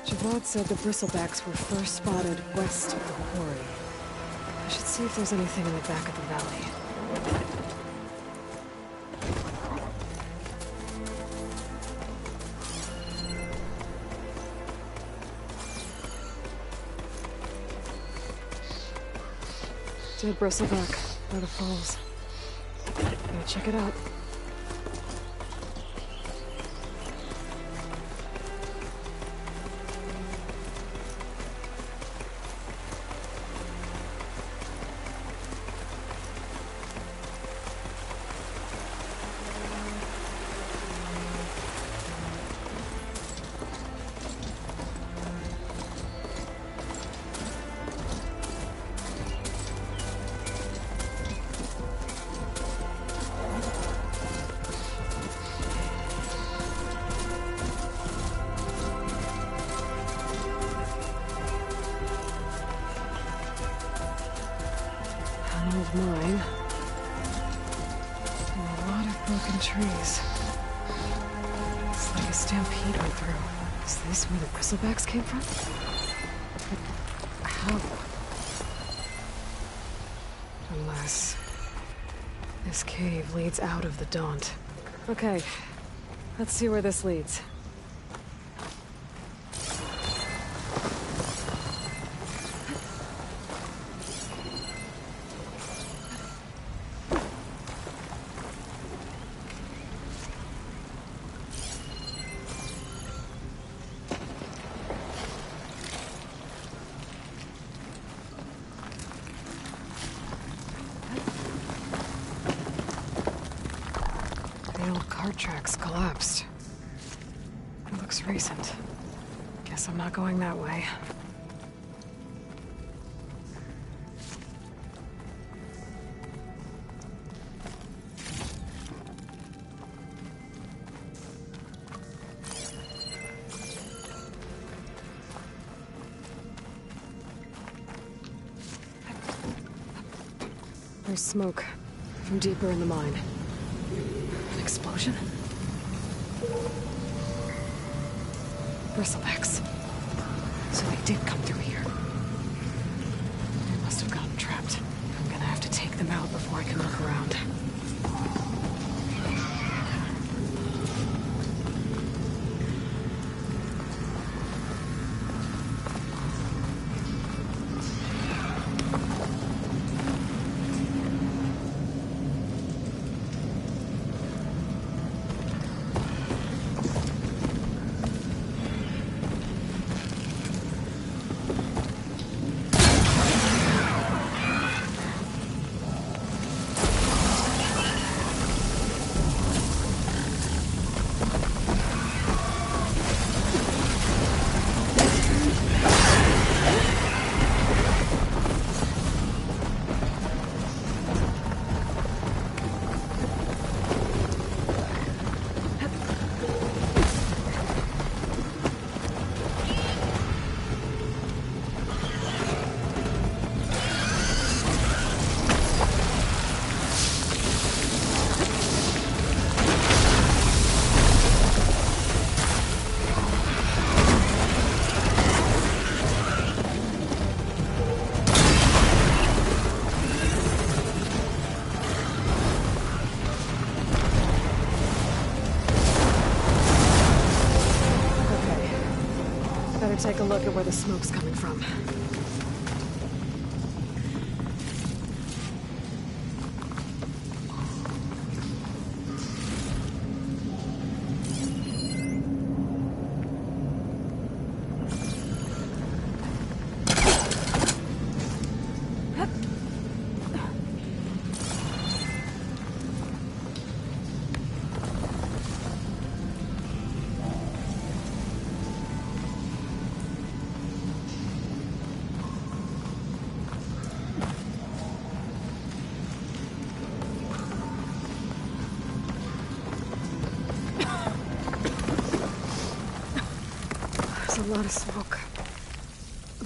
Javad said the bristlebacks were first spotted west of the quarry. I should see if there's anything in the back of the valley. Dead bristleback by the falls. Gotta check it out. Of mine. And a lot of broken trees. It's like a stampede went through. Is this where the bristlebacks came from? But how? Unless this cave leads out of the Daunt. Okay, let's see where this leads. The old cart tracks collapsed. It looks recent. Guess I'm not going that way. There's smoke from deeper in the mine. An explosion? Bristlebacks. So they did come through here. They must have gotten trapped. I'm gonna have to take them out before I can look around. Take a look at where the smoke's coming from. There's a lot of smoke.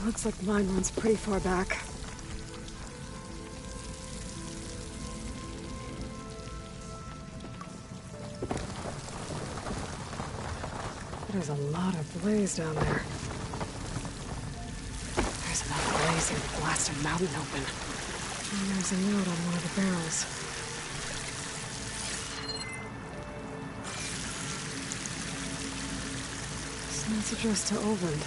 Looks like mine runs pretty far back. There's a lot of blaze down there. There's enough blaze here to blast a mountain open. And there's a note on one of the barrels. This note's addressed to Oland.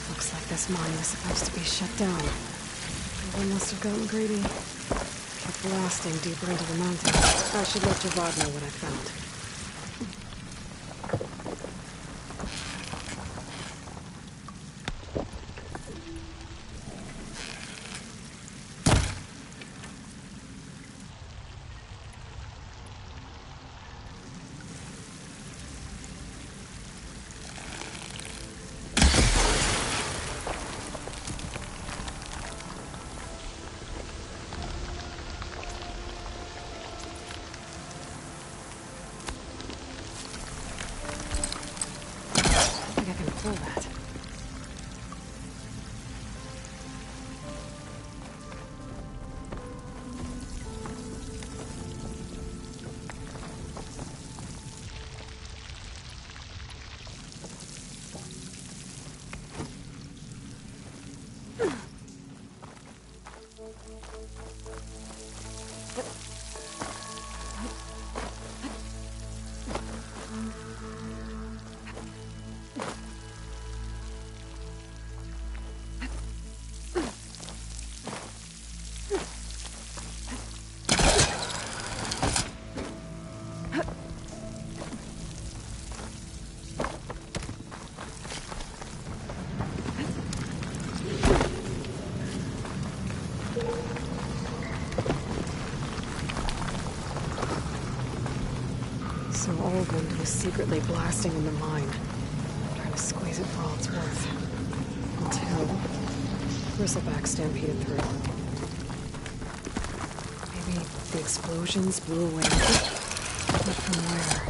Looks like this mine was supposed to be shut down. Someone must have gotten greedy. Kept blasting deeper into the mountain. I should let Javad know what I found. Pull that. So Oland was secretly blasting in the mine, trying to squeeze it for all it's worth. Until Bristleback stampeded through. Maybe the explosions blew away. But from where?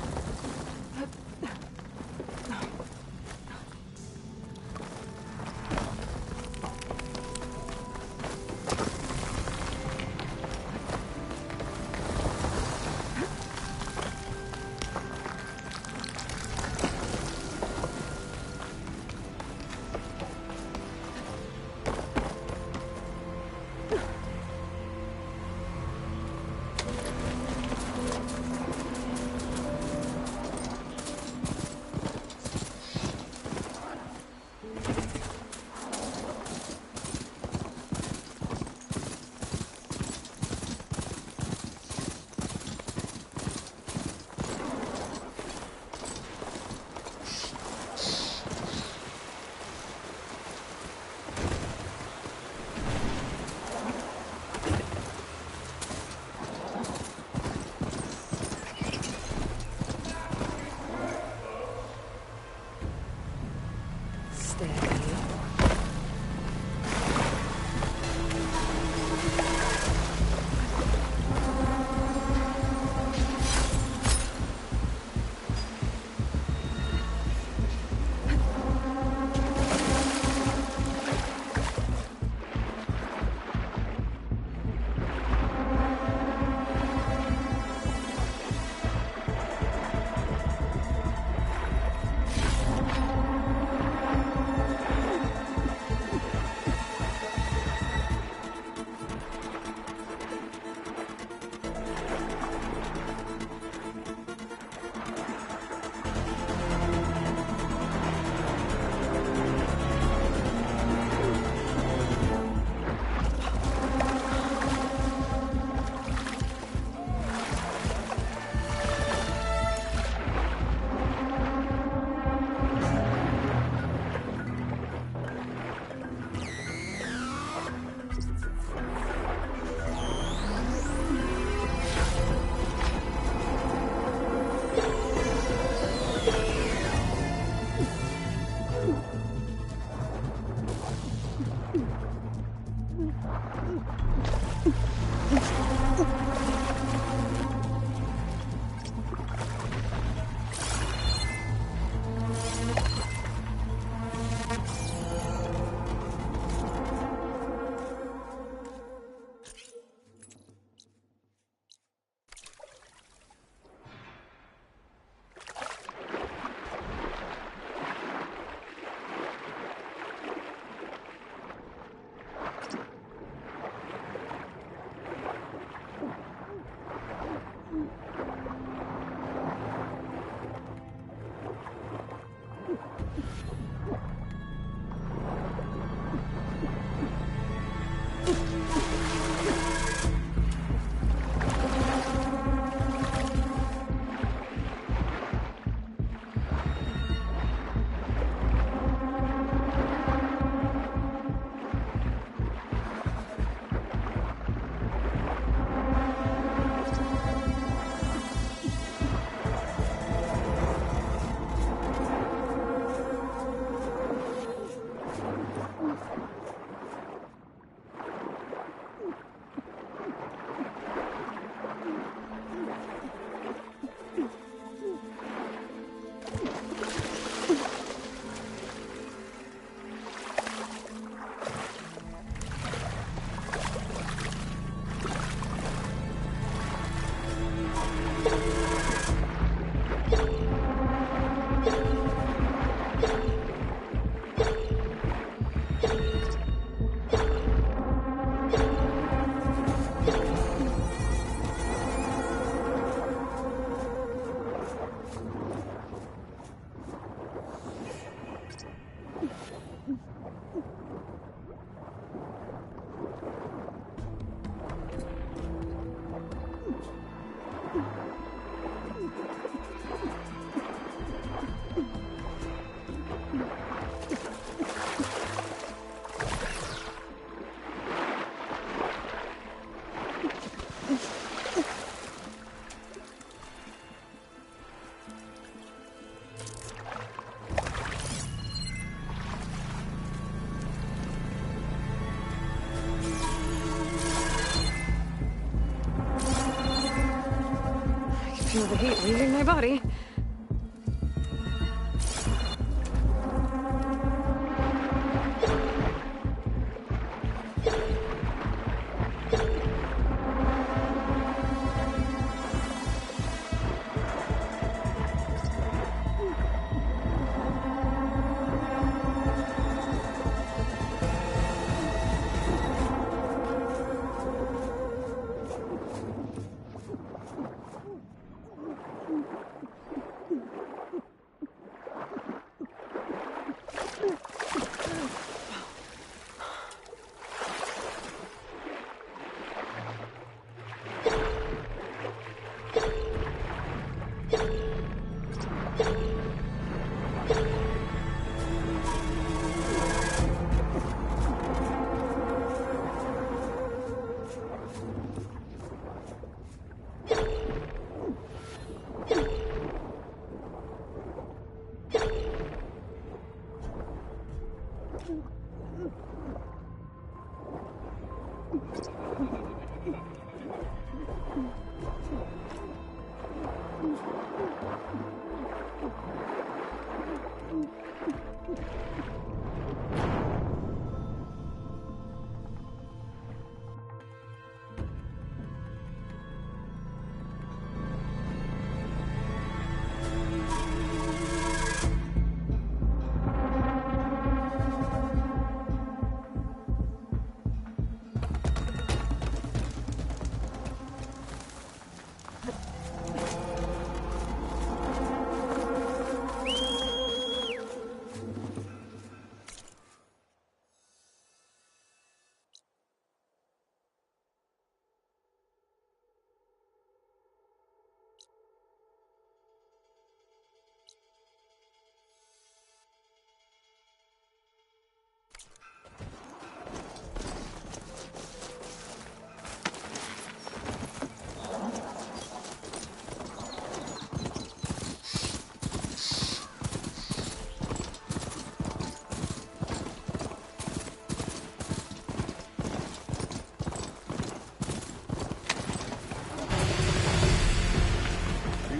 Feel the heat leaving my body.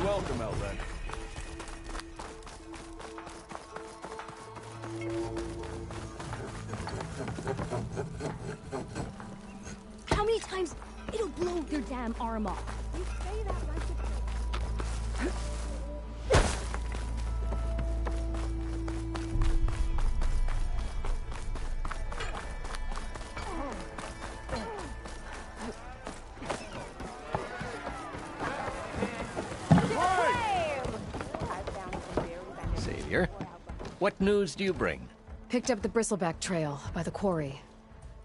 Welcome, Outlander. How many times it'll blow your damn arm off? You say that like it's... Savior, what news do you bring? Picked up the Bristleback Trail by the quarry.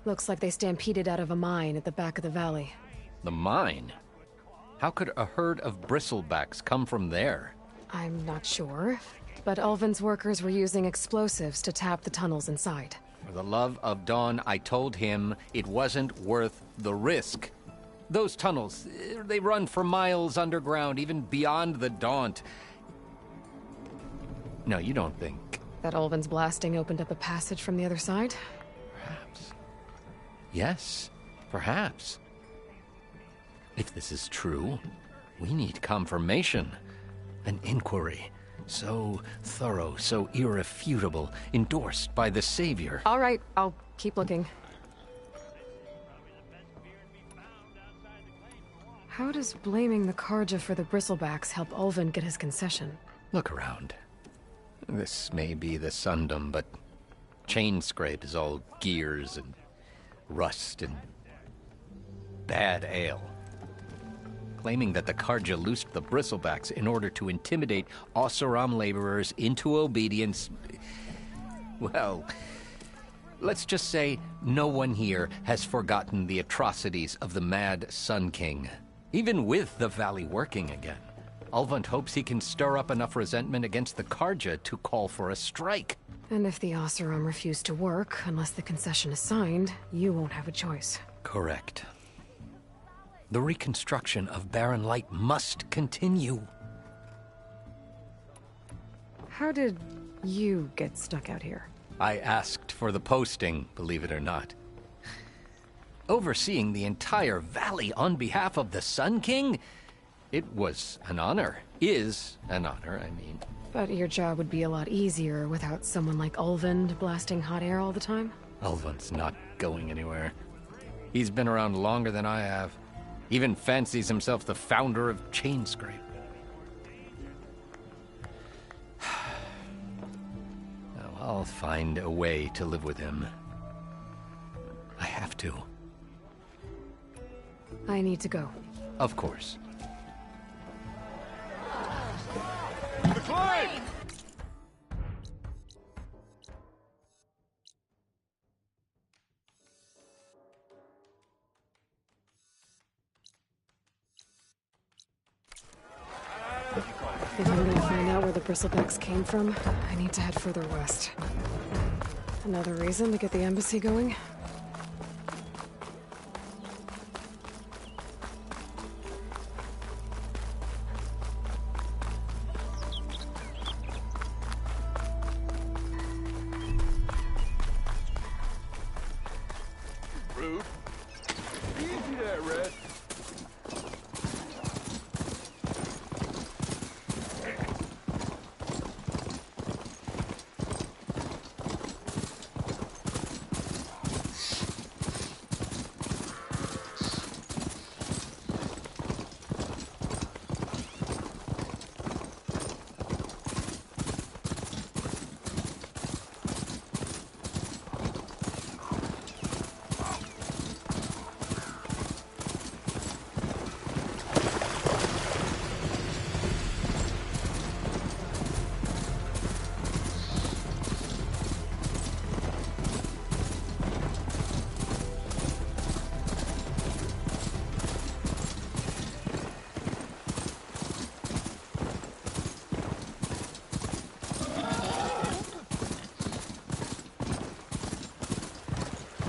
Looks like they stampeded out of a mine at the back of the valley. The mine? How could a herd of bristlebacks come from there? I'm not sure, but Ulvin's workers were using explosives to tap the tunnels inside. For the love of Dawn, I told him it wasn't worth the risk. Those tunnels, they run for miles underground, even beyond the Daunt. No, you don't think... That Ulvin's blasting opened up a passage from the other side? Perhaps. Yes, perhaps. If this is true, we need confirmation. An inquiry. So thorough, so irrefutable, endorsed by the Savior. All right, I'll keep looking. How does blaming the Karja for the Bristlebacks help Ulvund get his concession? Look around. This may be the Sundom, but Chainscrape is all gears and rust and bad ale. Claiming that the Karja loosed the Bristlebacks in order to intimidate Oseram laborers into obedience... Well, let's just say no one here has forgotten the atrocities of the Mad Sun King. Even with the Valley working again, Ulvund hopes he can stir up enough resentment against the Karja to call for a strike. And if the Oseram refuse to work, unless the concession is signed, you won't have a choice. Correct. The reconstruction of Barren Light must continue. How did you get stuck out here? I asked for the posting, believe it or not. Overseeing the entire valley on behalf of the Sun King? It was an honor. Is an honor, I mean. But your job would be a lot easier without someone like Ulvund blasting hot air all the time? Ulvund's not going anywhere. He's been around longer than I have. Even fancies himself the founder of Chainscrape. Now, I'll find a way to live with him. I have to. I need to go. Of course. The climb! If I'm gonna find out where the Bristlebacks came from, I need to head further west. Another reason to get the embassy going? Rude. Easy there, Red.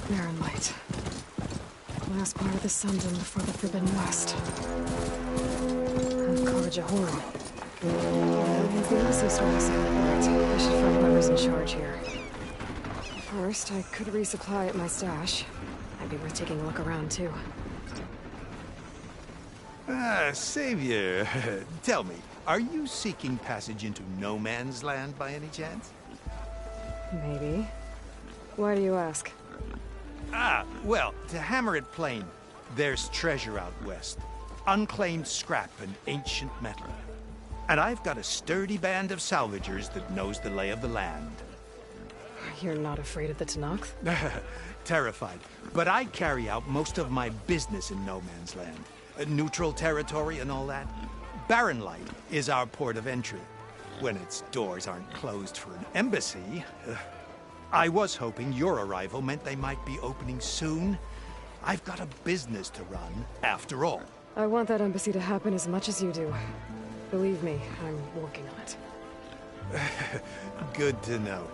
Barren Light. Last part of the Sundom before the Forbidden West. And Karja Horn. Anything else in Strasse? Right, I should find whoever's in charge here. First, I could resupply at my stash. Might be worth taking a look around, too. Savior, tell me, are you seeking passage into no man's land by any chance? Maybe. Why do you ask? Well, to hammer it plain, there's treasure out west. Unclaimed scrap and ancient metal. And I've got a sturdy band of salvagers that knows the lay of the land. You're not afraid of the Tenakth? Terrified. But I carry out most of my business in no man's land. Neutral territory and all that. Barren Light is our port of entry. When its doors aren't closed for an embassy. I was hoping your arrival meant they might be opening soon. I've got a business to run, after all. I want that embassy to happen as much as you do. Believe me, I'm working on it. Good to know.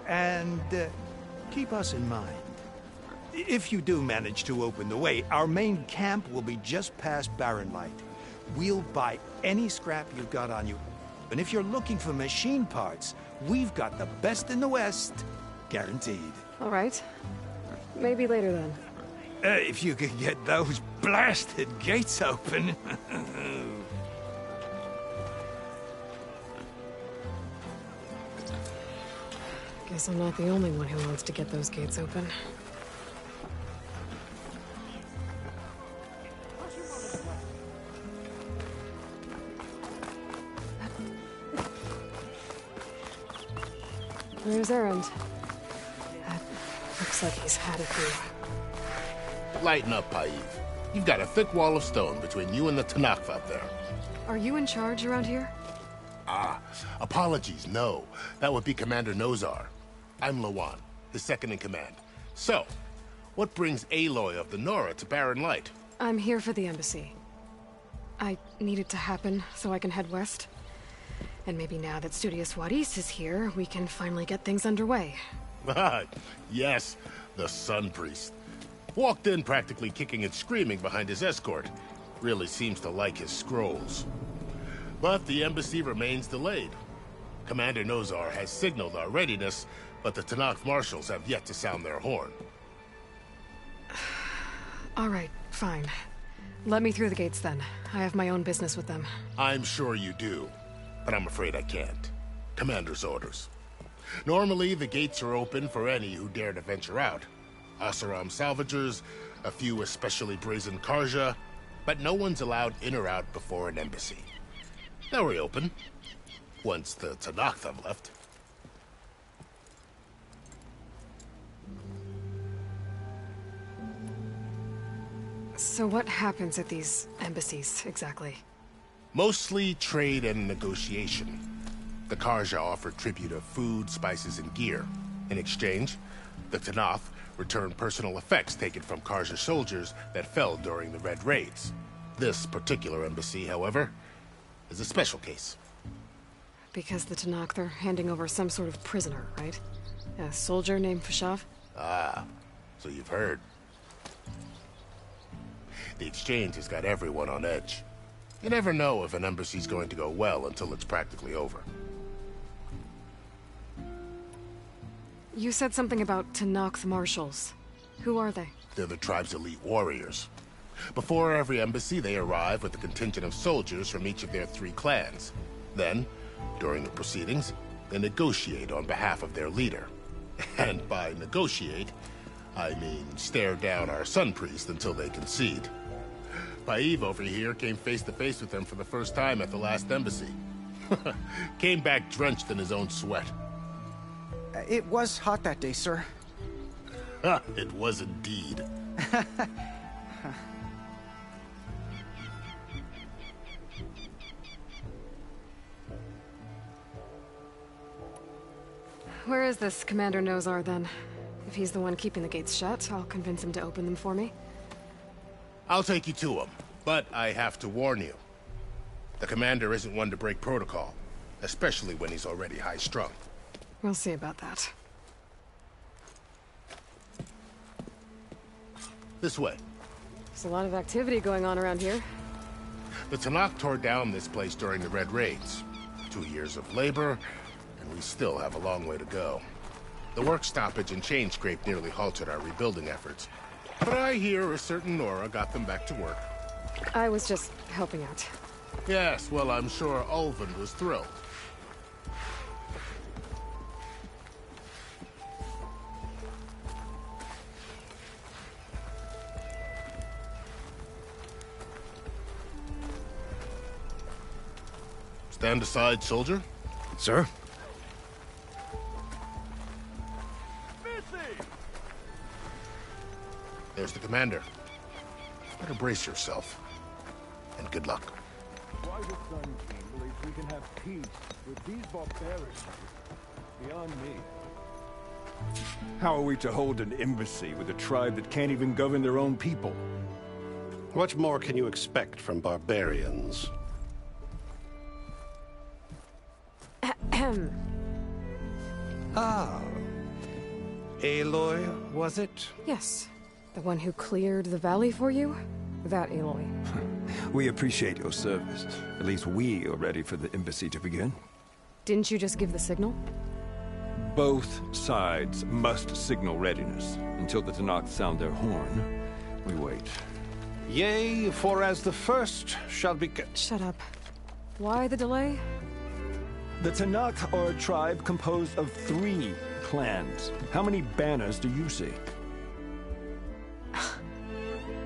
And keep us in mind. If you do manage to open the way, our main camp will be just past Barren Light. We'll buy any scrap you've got on you. And if you're looking for machine parts, we've got the best in the West. Guaranteed. All right. Maybe later then. If you could get those blasted gates open. Guess I'm not the only one who wants to get those gates open. Where's Erend? That looks like he's had it through. Lighten up, Paiv. You've got a thick wall of stone between you and the Tanakh up there. Are you in charge around here? Ah, apologies, no. That would be Commander Nozar. I'm Lawan, his second in command. So, what brings Aloy of the Nora to Barren Light? I'm here for the embassy. I need it to happen so I can head west. And maybe now that Studious Wadis is here, we can finally get things underway. Yes, the Sun Priest. Walked in practically kicking and screaming behind his escort. Really seems to like his scrolls. But the embassy remains delayed. Commander Nozar has signaled our readiness, but the Tanakh marshals have yet to sound their horn. All right, fine. Let me through the gates then. I have my own business with them. I'm sure you do, but I'm afraid I can't. Commander's orders. Normally, the gates are open for any who dare to venture out. Asaram salvagers, a few especially brazen Karja, but no one's allowed in or out before an embassy. They'll reopen, once the Tanakh have left. So what happens at these embassies, exactly? Mostly trade and negotiation. The Karja offer tribute of food, spices, and gear. In exchange, the Tanakh return personal effects taken from Karja soldiers that fell during the Red Raids. This particular embassy, however, is a special case. Because the Tanakh, they're handing over some sort of prisoner, right? A soldier named Fashav? Ah, so you've heard. The exchange has got everyone on edge. You never know if an embassy's going to go well until it's practically over. You said something about Tanakh's marshals. Who are they? They're the tribe's elite warriors. Before every embassy, they arrive with a contingent of soldiers from each of their 3 clans. Then, during the proceedings, they negotiate on behalf of their leader. And by negotiate, I mean stare down our Sun Priest until they concede. Paiv over here came face to face with them for the first time at the last embassy. Came back drenched in his own sweat. It was hot that day, sir. It was indeed. Where is this Commander Nozar, then? If he's the one keeping the gates shut, I'll convince him to open them for me. I'll take you to him, but I have to warn you. The commander isn't one to break protocol, especially when he's already high-strung. We'll see about that. This way. There's a lot of activity going on around here. The Tanakh tore down this place during the Red Raids. 2 years of labor, and we still have a long way to go. The work stoppage and chain scrape nearly halted our rebuilding efforts. But I hear a certain Nora got them back to work. I was just helping out. Yes, well, I'm sure Ulvund was thrilled. Stand aside, soldier. Sir? There's the commander. Better brace yourself. And good luck. Why the Sun King believes we can have peace with these barbarians beyond me. How are we to hold an embassy with a tribe that can't even govern their own people? What more can you expect from barbarians? Ahem. Ah. Aloy, was it? Yes. The one who cleared the valley for you? That Aloy. We appreciate your service. At least we are ready for the embassy to begin. Didn't you just give the signal? Both sides must signal readiness. Until the Tanakh sound their horn, we wait. Yea, for as the first shall be... Shut up. Why the delay? The Tanakh are a tribe composed of 3 clans. How many banners do you see?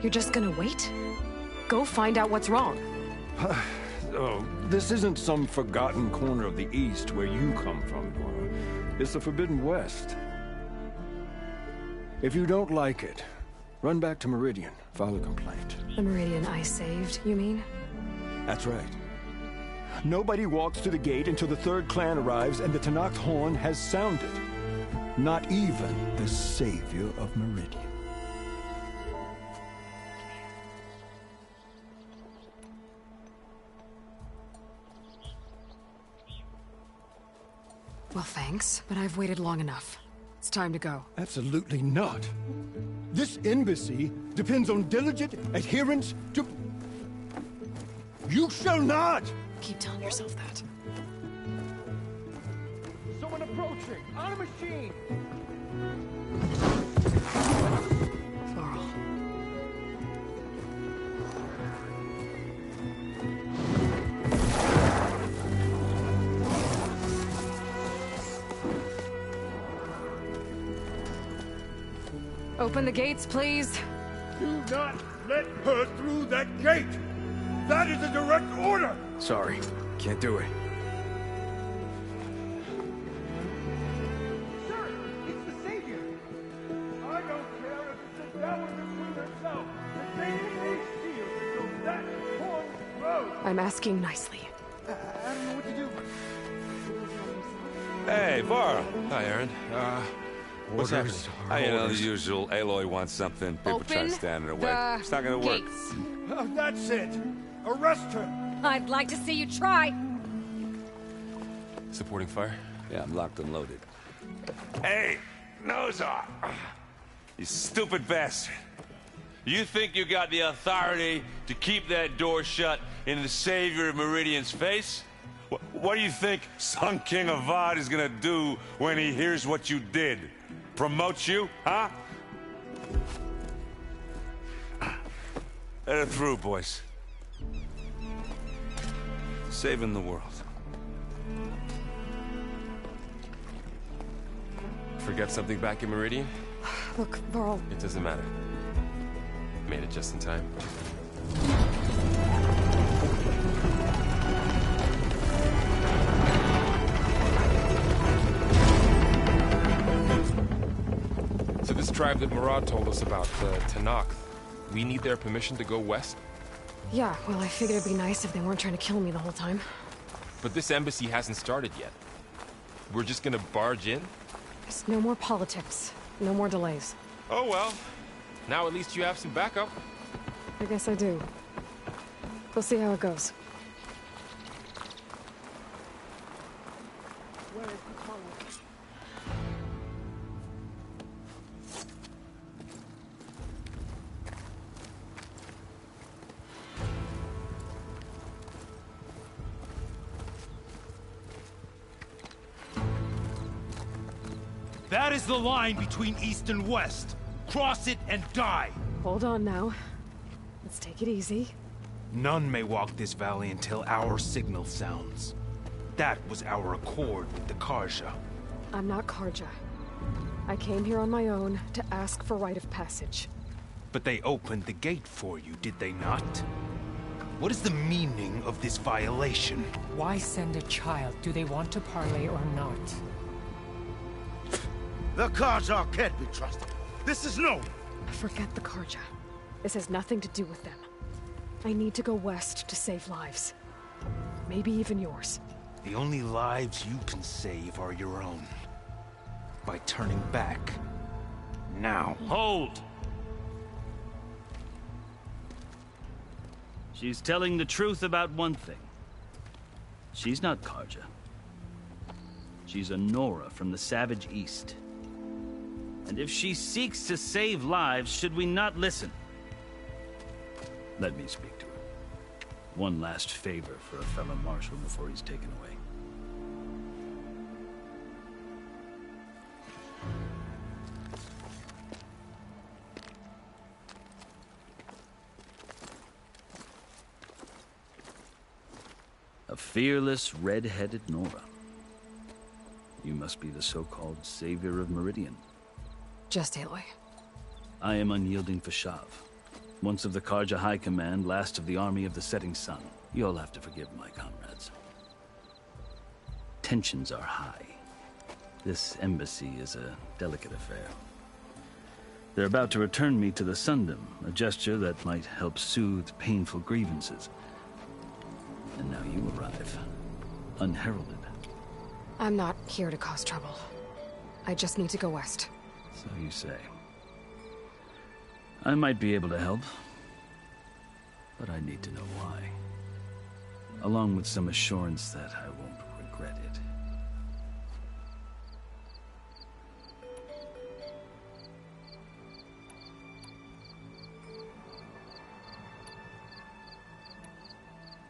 You're just gonna wait? Go find out what's wrong. Oh, this isn't some forgotten corner of the East where you come from, Nora. It's the Forbidden West. If you don't like it, run back to Meridian, file a complaint. The Meridian I saved, you mean? That's right. Nobody walks to the gate until the third clan arrives and the Tenakth horn has sounded. Not even the savior of Meridian. Well, thanks, but I've waited long enough. It's time to go. Absolutely not. This embassy depends on diligent adherence to... You shall not! Keep telling yourself that. Someone approaching! On a machine! Varl. Open the gates, please. Do not let her through that gate! That is a direct order! Sorry, can't do it. Sir, it's the Savior! I don't care if it's the Dowager Queen herself! The Savior may shield until that horn grows! I'm asking nicely. I don't know what to do. Hey, Varl. Hi, Aaron. What's happening? You know, the usual. Aloy wants something. People try to stand in her way. It's not gonna work. Gates. Oh, that's it! Arrest her! I'd like to see you try. Supporting fire? Yeah, I'm locked and loaded. Hey, Nozar! You stupid bastard. You think you got the authority to keep that door shut in the Savior of Meridian's face? What do you think Sun King Avad is gonna do when he hears what you did? Promote you, huh? Let her through, boys. Saving the world. Forget something back in Meridian? Look, Varl. It doesn't matter. Made it just in time. So this tribe that Murad told us about, the Tenakth, we need their permission to go west? Yeah, well, I figured it'd be nice if they weren't trying to kill me the whole time. But this embassy hasn't started yet. We're just gonna barge in? There's no more politics. No more delays. Oh well. Now at least you have some backup. I guess I do. We'll see how it goes. Where is the tunnel? That is the line between East and West. Cross it and die. Hold on now. Let's take it easy. None may walk this valley until our signal sounds. That was our accord with the Carja. I'm not Carja. I came here on my own to ask for rite of passage. But they opened the gate for you, did they not? What is the meaning of this violation? Why send a child? Do they want to parley or not? The Carja can't be trusted. This is no... Forget the Carja. This has nothing to do with them. I need to go west to save lives. Maybe even yours. The only lives you can save are your own. By turning back. Now. Hold! She's telling the truth about one thing. She's not Carja. She's a Nora from the Savage East. And if she seeks to save lives, should we not listen? Let me speak to her. One last favor for a fellow marshal before he's taken away. A fearless, red-headed Nora. You must be the so-called Savior of Meridian. Just Aloy. I am unyielding Fashav. Once of the Carja High Command, last of the Army of the Setting Sun. You'll have to forgive my comrades. Tensions are high. This embassy is a delicate affair. They're about to return me to the Sundom, a gesture that might help soothe painful grievances. And now you arrive, unheralded. I'm not here to cause trouble. I just need to go west. So you say. I might be able to help, but I need to know why. Along with some assurance that I won't regret it.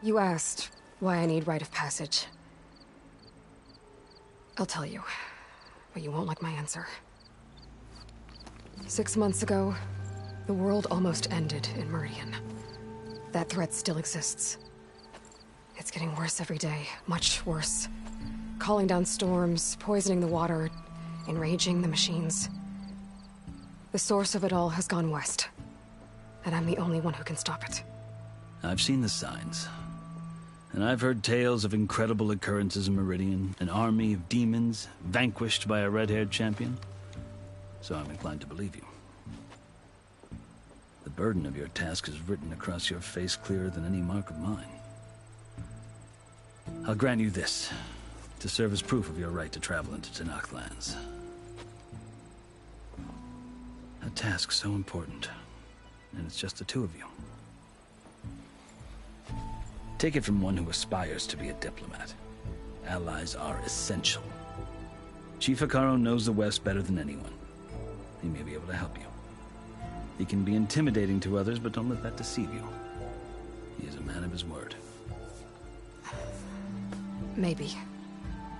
You asked why I need rite of passage. I'll tell you, but you won't like my answer. 6 months ago, the world almost ended in Meridian. That threat still exists. It's getting worse every day, much worse. Calling down storms, poisoning the water, enraging the machines. The source of it all has gone west, and I'm the only one who can stop it. I've seen the signs. And I've heard tales of incredible occurrences in Meridian, an army of demons vanquished by a red-haired champion. So I'm inclined to believe you. The burden of your task is written across your face clearer than any mark of mine. I'll grant you this, to serve as proof of your right to travel into Tenakth lands. A task so important, and it's just the two of you. Take it from one who aspires to be a diplomat. Allies are essential. Chief Hekarro knows the West better than anyone. He may be able to help you. He can be intimidating to others, but don't let that deceive you. He is a man of his word. Maybe.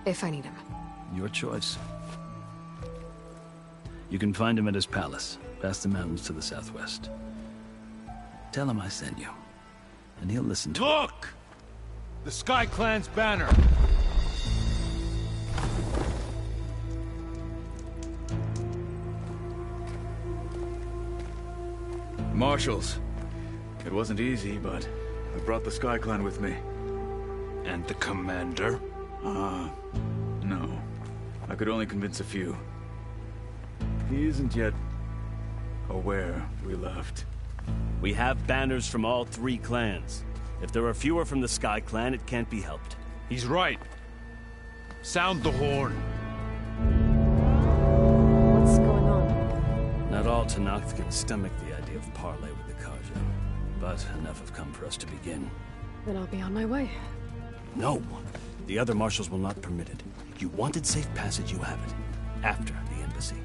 If I need him. Your choice. You can find him at his palace, past the mountains to the southwest. Tell him I sent you, and he'll listen to Look! The Sky Clan's banner! Marshals. It wasn't easy, but I brought the Sky Clan with me. And the commander? No. I could only convince a few. He isn't yet aware we left. We have banners from all 3 clans. If there are fewer from the Sky Clan, it can't be helped. He's right. Sound the horn. What's going on? Not all Tenakth can stomach the idea of parley with the Carja, but enough have come for us to begin. Then I'll be on my way. No. The other marshals will not permit it. You wanted safe passage, you have it. After the embassy.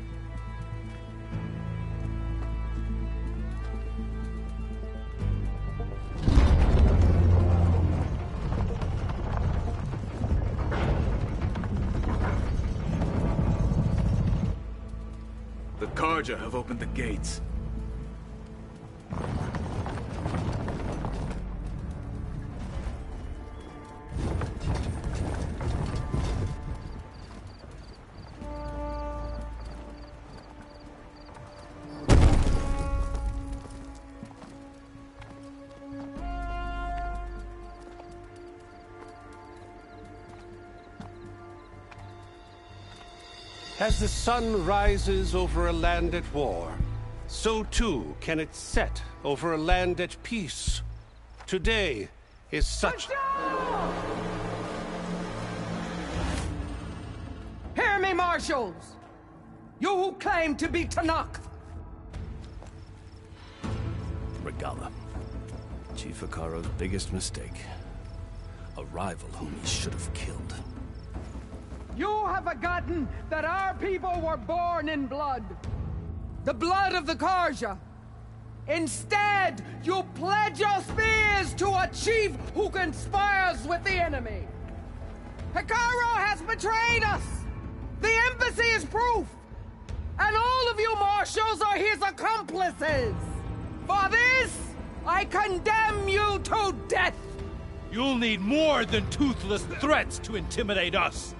The Carja have opened the gates. As the sun rises over a land at war, so too can it set over a land at peace. Today is such... Hear me, marshals! You who claim to be Tenakth! Regalla. Chief Hekarro's biggest mistake. A rival whom he should have killed. You have forgotten that our people were born in blood. The blood of the Carja. Instead, you pledge your spears to a chief who conspires with the enemy. Hekarro has betrayed us. The embassy is proof. And all of you marshals are his accomplices. For this, I condemn you to death. You'll need more than toothless threats to intimidate us.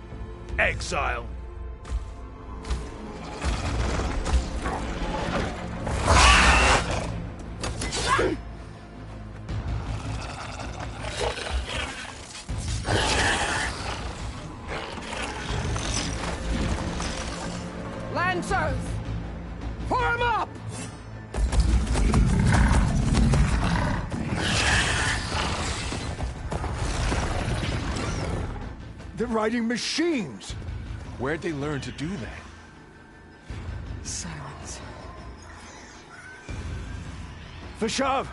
Exile. Lancers! Form up! They're riding machines! Where'd they learn to do that? Silence. Vashav!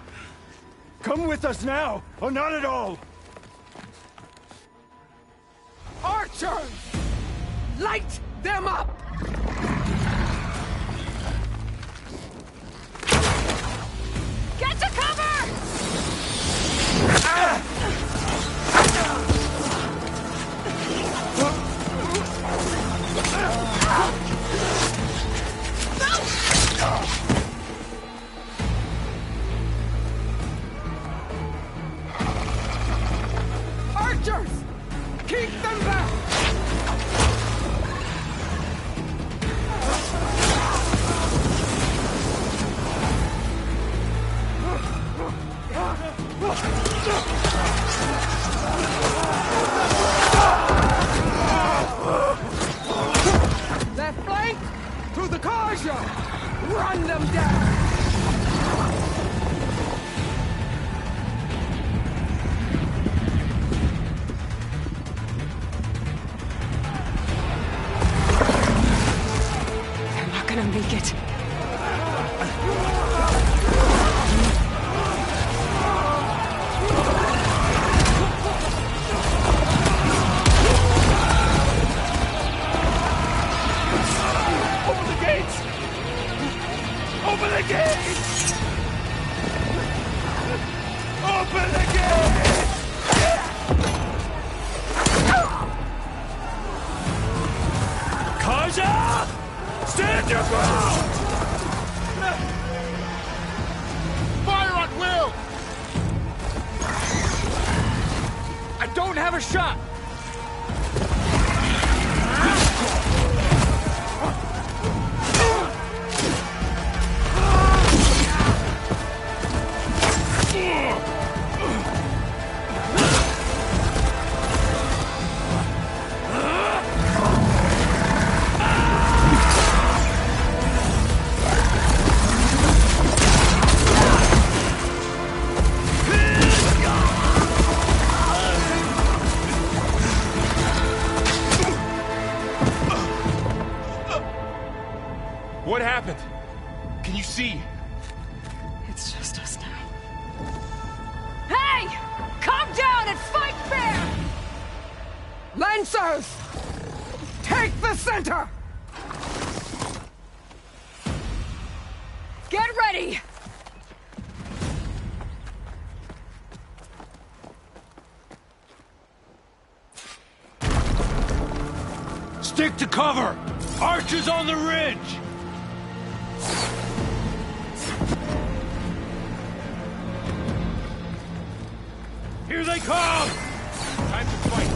Come with us now, or not at all! Archers! Light them up! Get to cover! Archers! Keep them back! Left flank! To the Karja! Run them down! They're not gonna make it. Open the gates! Open the gates! Open the gates! Kaja! Stand your ground! Fire at will! I don't have a shot! What happened? Can you see? It's just us now. Hey! Calm down and fight fair! Lancers! Take the center! Get ready! Stick to cover! Archers on the ridge! Here they come! Time to fight.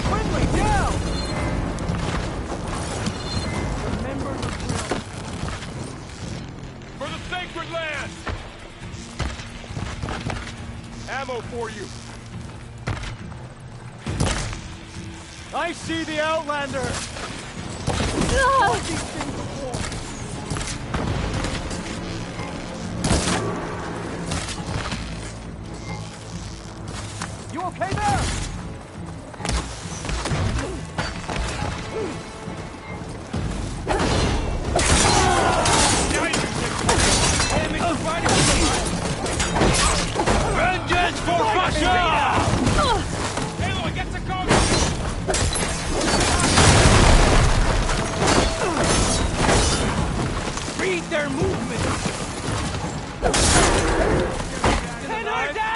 Quickly, down! Remember the drill. For the sacred land! Ammo for you. I see the Outlander! You okay there? Vengeance for Russia! Aloy, get to go! Read their movement! Pin her down!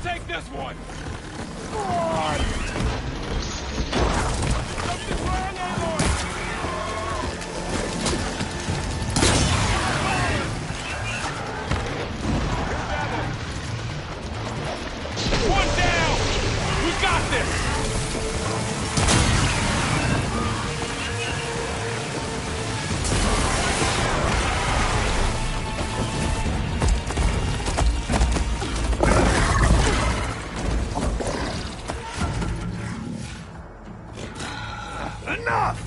take this one! One down! We got this! Enough!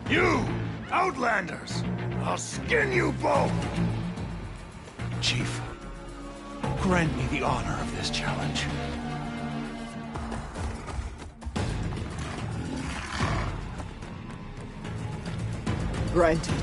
You, Outlanders! I'll skin you both! Chief, grant me the honor of this challenge. Granted.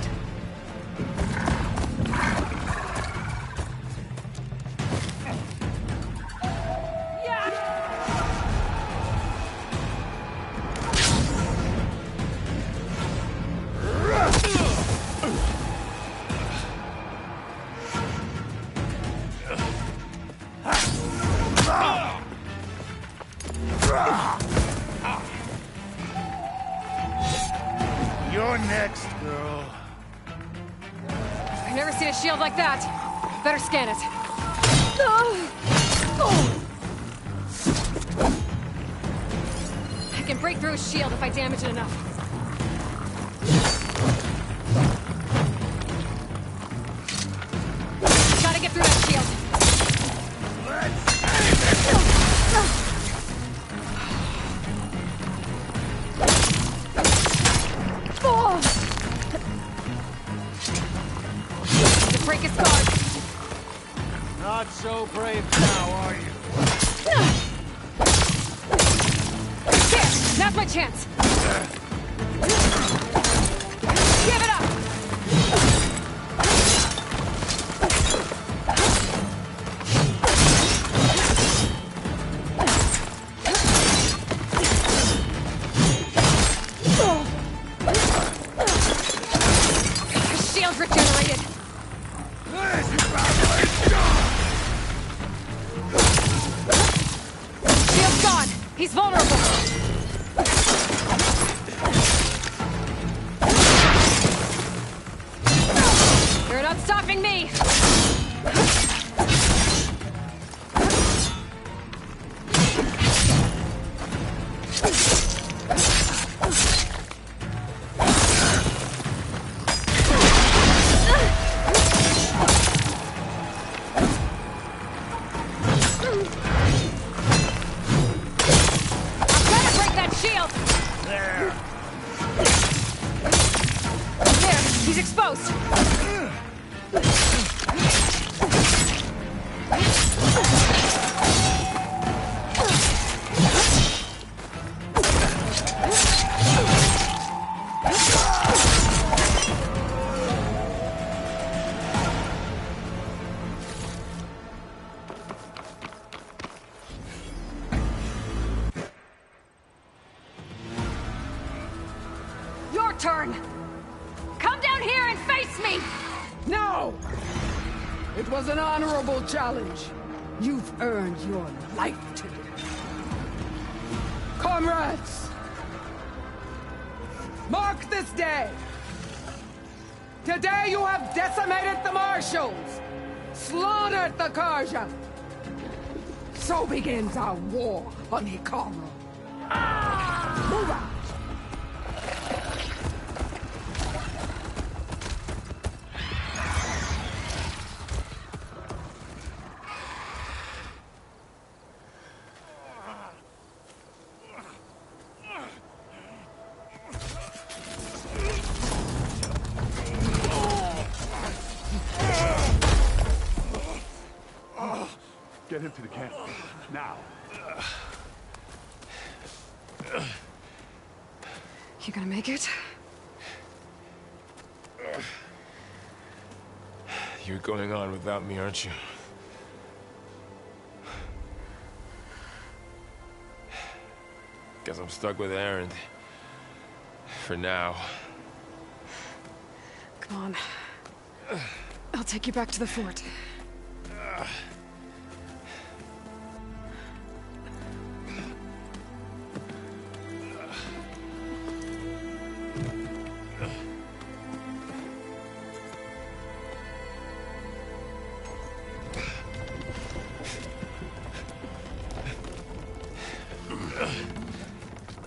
You're next, girl. I've never seen a shield like that. Better scan it. I can break through a shield if I damage it enough. Gotta get through that shield. Break his guard. Not so brave now, are you? Here, now's my chance. Give it up. The shield's regenerated. Shield's gone. He's vulnerable. You're not stopping me. He's exposed! Your turn! Come down here and face me! No! It was an honorable challenge. You've earned your life today. Comrades! Mark this day! Today you have decimated the Marshals! Slaughtered the Carja! So begins our war on Hikaru. Move out! Get him to the camp. Now. You gonna make it? You're going on without me, aren't you? Guess I'm stuck with Erend. For now. Come on. take you back to the fort.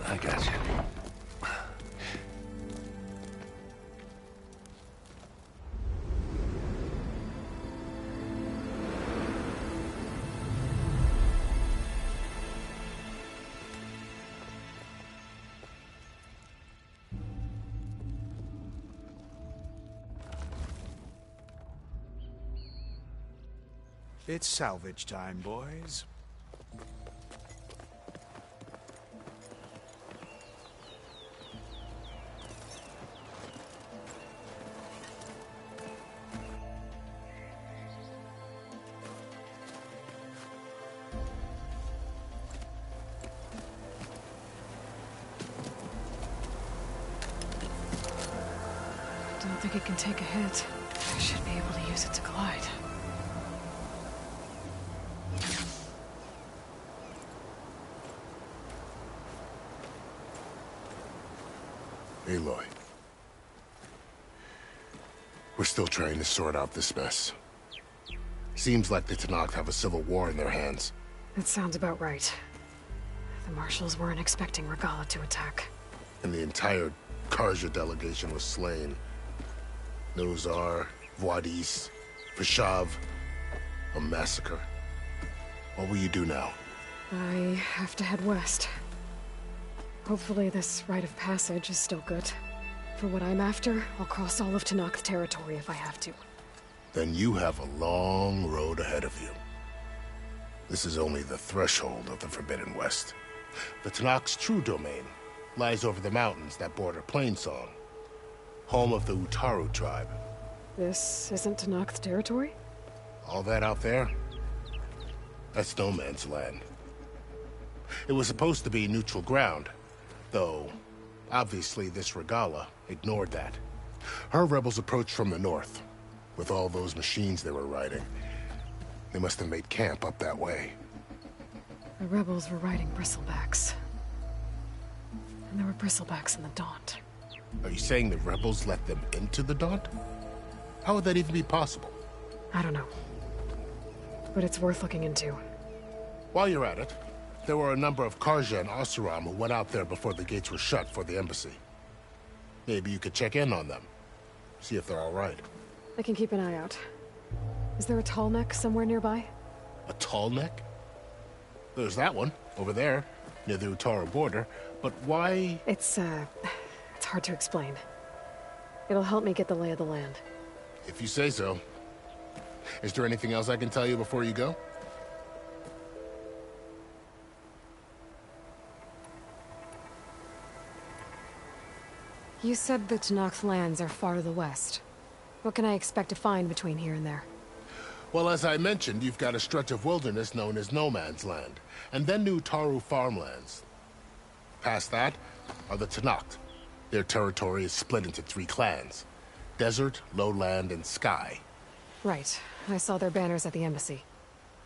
I got you. It's salvage time, boys. Don't think it can take a hit. I should be able to use it to glide. Aloy. We're still trying to sort out this mess. Seems like the Tenakth have a civil war in their hands. That sounds about right. The Marshals weren't expecting Regalla to attack. And the entire Carja delegation was slain. Nozar, Vuadis, Vashav. A massacre. What will you do now? I have to head west. Hopefully this rite of passage is still good. For what I'm after, I'll cross all of Tenakth territory if I have to. Then you have a long road ahead of you. This is only the threshold of the Forbidden West. The Tenakth's true domain lies over the mountains that border Plainsong, home of the Utaru tribe. This isn't Tenakth territory? All that out there? That's no man's land. It was supposed to be neutral ground, though obviously this Regalla ignored that. Her rebels approached from the north. With all those machines they were riding, they must have made camp up that way. The rebels were riding bristlebacks. And there were bristlebacks in the Daunt. Are you saying the rebels let them into the Daunt? How would that even be possible? I don't know. But it's worth looking into. While you're at it, there were a number of Carja and Oseram who went out there before the gates were shut for the embassy. Maybe you could check in on them. See if they're all right. I can keep an eye out. Is there a tall neck somewhere nearby? A tall neck? There's that one, over there, near the Utaru border. But why? It's hard to explain. It'll help me get the lay of the land. If you say so. Is there anything else I can tell you before you go? You said the Tenakth lands are far to the west. What can I expect to find between here and there? Well, as I mentioned, you've got a stretch of wilderness known as No Man's Land, and then the Utaru farmlands. Past that are the Tenakth. Their territory is split into 3 clans: Desert, Lowland, and Sky. Right. I saw their banners at the embassy.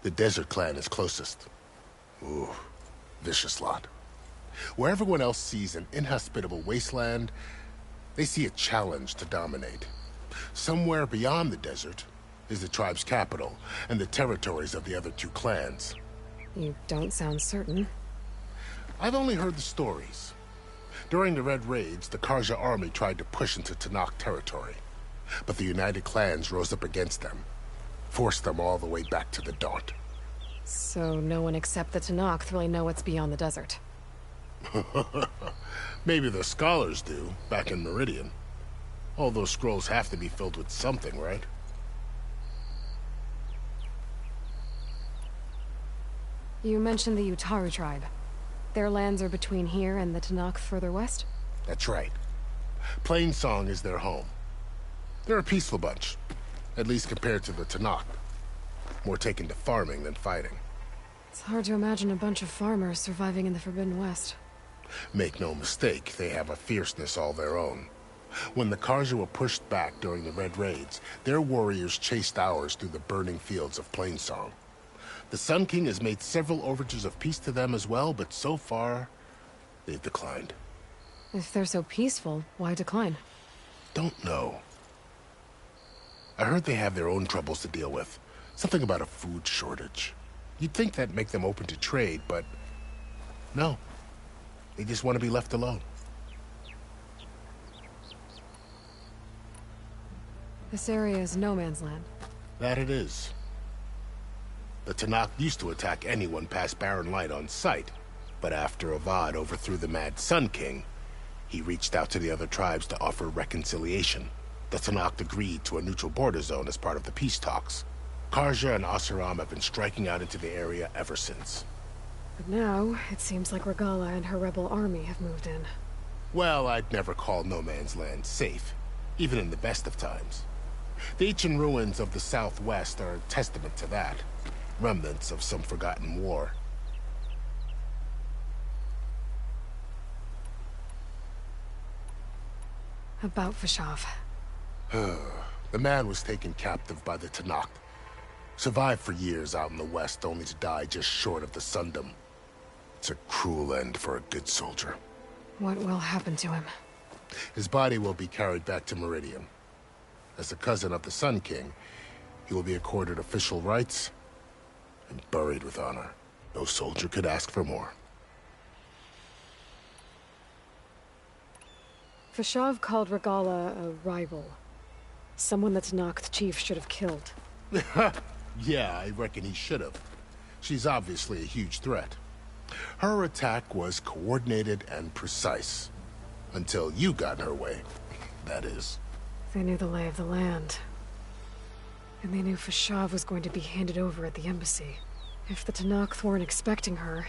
The Desert clan is closest. Ooh, vicious lot. Where everyone else sees an inhospitable wasteland, they see a challenge to dominate. Somewhere beyond the desert is the tribe's capital and the territories of the other 2 clans. You don't sound certain. I've only heard the stories. During the Red Raids, the Carja army tried to push into Tenakth territory, but the United Clans rose up against them, forced them all the way back to the Daunt. So no one except the Tenakth really know what's beyond the desert. Maybe the scholars do, back in Meridian. All those scrolls have to be filled with something, right? You mentioned the Utaru tribe. Their lands are between here and the Tenakth further west? That's right. Plainsong is their home. They're a peaceful bunch, at least compared to the Tenakth. More taken to farming than fighting. It's hard to imagine a bunch of farmers surviving in the Forbidden West. Make no mistake, they have a fierceness all their own. When the Karja were pushed back during the Red Raids, their warriors chased ours through the burning fields of Plainsong. The Sun King has made several overtures of peace to them as well, but so far, they've declined. If they're so peaceful, why decline? Don't know. I heard they have their own troubles to deal with. Something about a food shortage. You'd think that'd make them open to trade, but no. They just want to be left alone. This area is no man's land. That it is. The Tenakth used to attack anyone past Barren Light on sight, but after Avad overthrew the Mad Sun King, he reached out to the other tribes to offer reconciliation. The Tenakth agreed to a neutral border zone as part of the peace talks. Karja and Oseram have been striking out into the area ever since. But now, it seems like Regalla and her rebel army have moved in. Well, I'd never call no man's land safe, even in the best of times. The ancient ruins of the Southwest are a testament to that. Remnants of some forgotten war. About Fashav. The man was taken captive by the Tenakth. Survived for years out in the west, only to die just short of the Sundom. It's a cruel end for a good soldier. What will happen to him? His body will be carried back to Meridian. As a cousin of the Sun King, he will be accorded official rights and buried with honor. No soldier could ask for more. Fashav called Regalla a rival. Someone the Tenakth chief should have killed. Yeah, I reckon he should have. She's obviously a huge threat. Her attack was coordinated and precise. Until you got in her way, that is. They knew the lay of the land. And they knew Fashav was going to be handed over at the embassy. If the Tenakth weren't expecting her,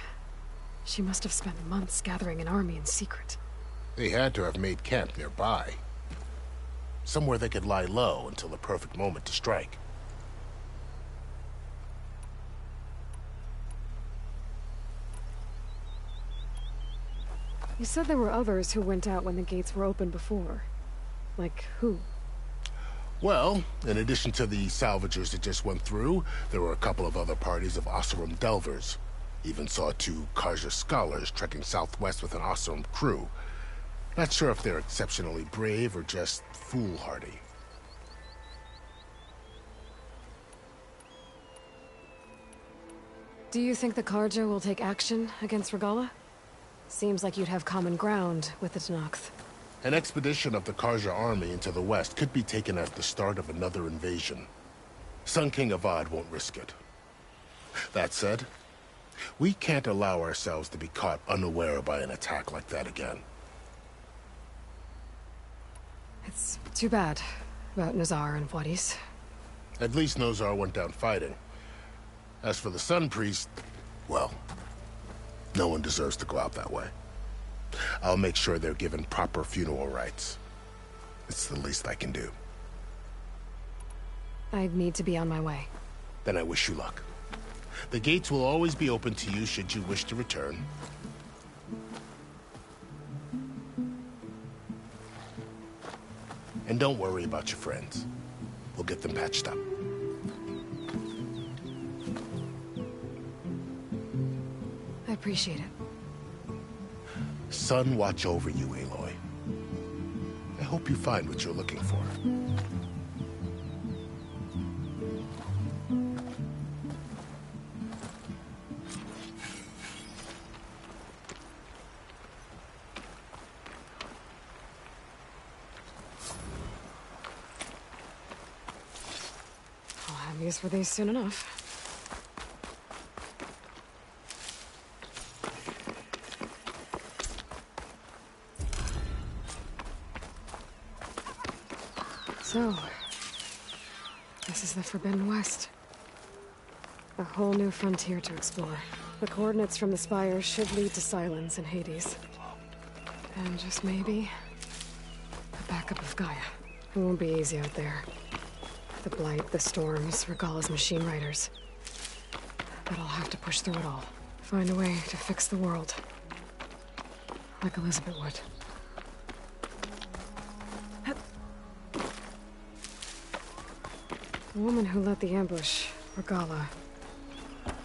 she must have spent months gathering an army in secret. They had to have made camp nearby. Somewhere they could lie low until the perfect moment to strike. You said there were others who went out when the gates were open before. Like who? Well, in addition to the salvagers that just went through, there were a couple of other parties of Oseram delvers. Even saw 2 Karja scholars trekking southwest with an Oseram crew. Not sure if they're exceptionally brave or just foolhardy. Do you think the Karja will take action against Regalla? Seems like you'd have common ground with the Tenakth. An expedition of the Karja army into the west could be taken as the start of another invasion. Sun King Avad won't risk it. That said, we can't allow ourselves to be caught unaware by an attack like that again. It's too bad about Nazar and Wadis. At least Nozar went down fighting. As for the Sun Priest, well, no one deserves to go out that way. I'll make sure they're given proper funeral rites. It's the least I can do. I'd need to be on my way. Then I wish you luck. The gates will always be open to you should you wish to return. And don't worry about your friends. We'll get them patched up. I appreciate it. Sun watch over you, Aloy. I hope you find what you're looking for. I'll have use for these soon enough. So, this is the Forbidden West. A whole new frontier to explore. The coordinates from the spire should lead to Silence and Hades. And just maybe, a backup of Gaia. It won't be easy out there. The Blight, the Storms, Regalla's machine riders. But I'll have to push through it all. Find a way to fix the world. Like Elizabeth would. The woman who led the ambush, Regala,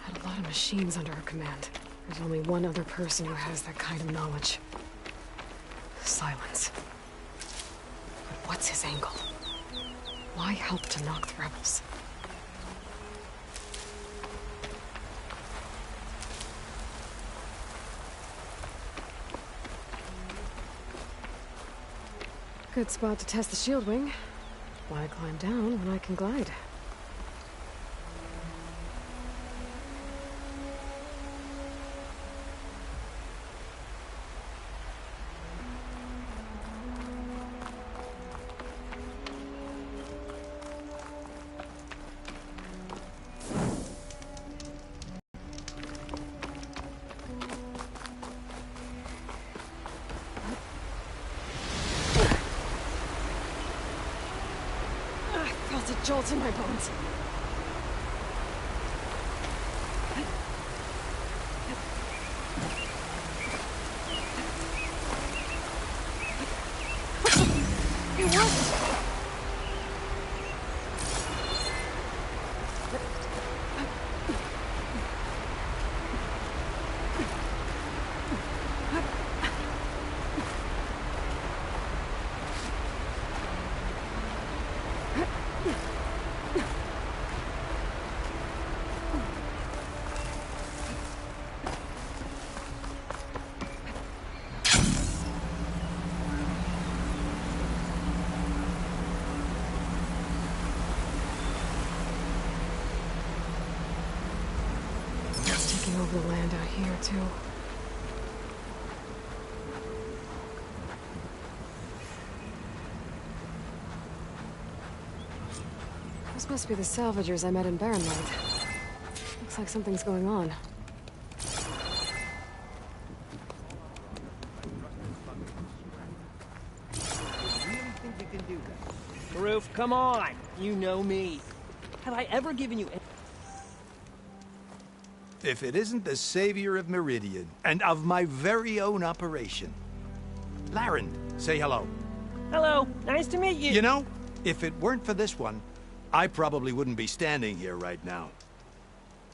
had a lot of machines under her command. There's only one other person who has that kind of knowledge. Silence. But what's his angle? Why help to knock the rebels? Good spot to test the shield wing. Why climb down when I can glide? A jolt in my bones. It worked! Over the land out here, too. This must be the salvagers I met in Barrenlight. Looks like something's going on. Roof, come on! You know me. Have I ever given you any... If it isn't the savior of Meridian, and of my very own operation. Laren, say hello. Hello, nice to meet you. You know, if it weren't for this one, I probably wouldn't be standing here right now.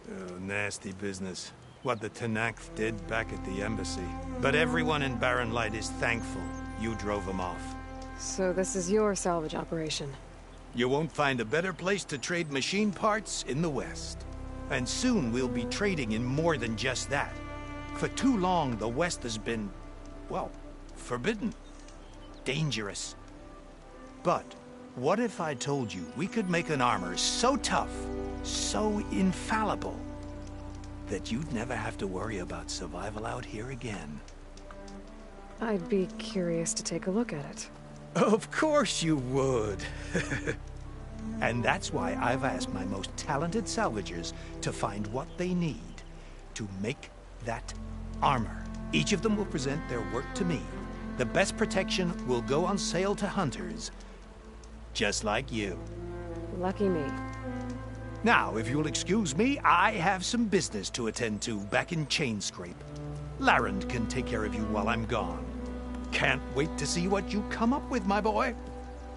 Oh, nasty business. What the Tenakth did back at the embassy. But everyone in Barrenlight is thankful you drove them off. So this is your salvage operation? You won't find a better place to trade machine parts in the West. And soon we'll be trading in more than just that. For too long, the West has been, well, forbidden. Dangerous. But what if I told you we could make an armor so tough, so infallible, that you'd never have to worry about survival out here again? I'd be curious to take a look at it. Of course you would. And that's why I've asked my most talented salvagers to find what they need to make that armor. Each of them will present their work to me. The best protection will go on sale to hunters, just like you. Lucky me. Now, if you'll excuse me, I have some business to attend to back in Chainscrape. Laren can take care of you while I'm gone. Can't wait to see what you come up with, my boy.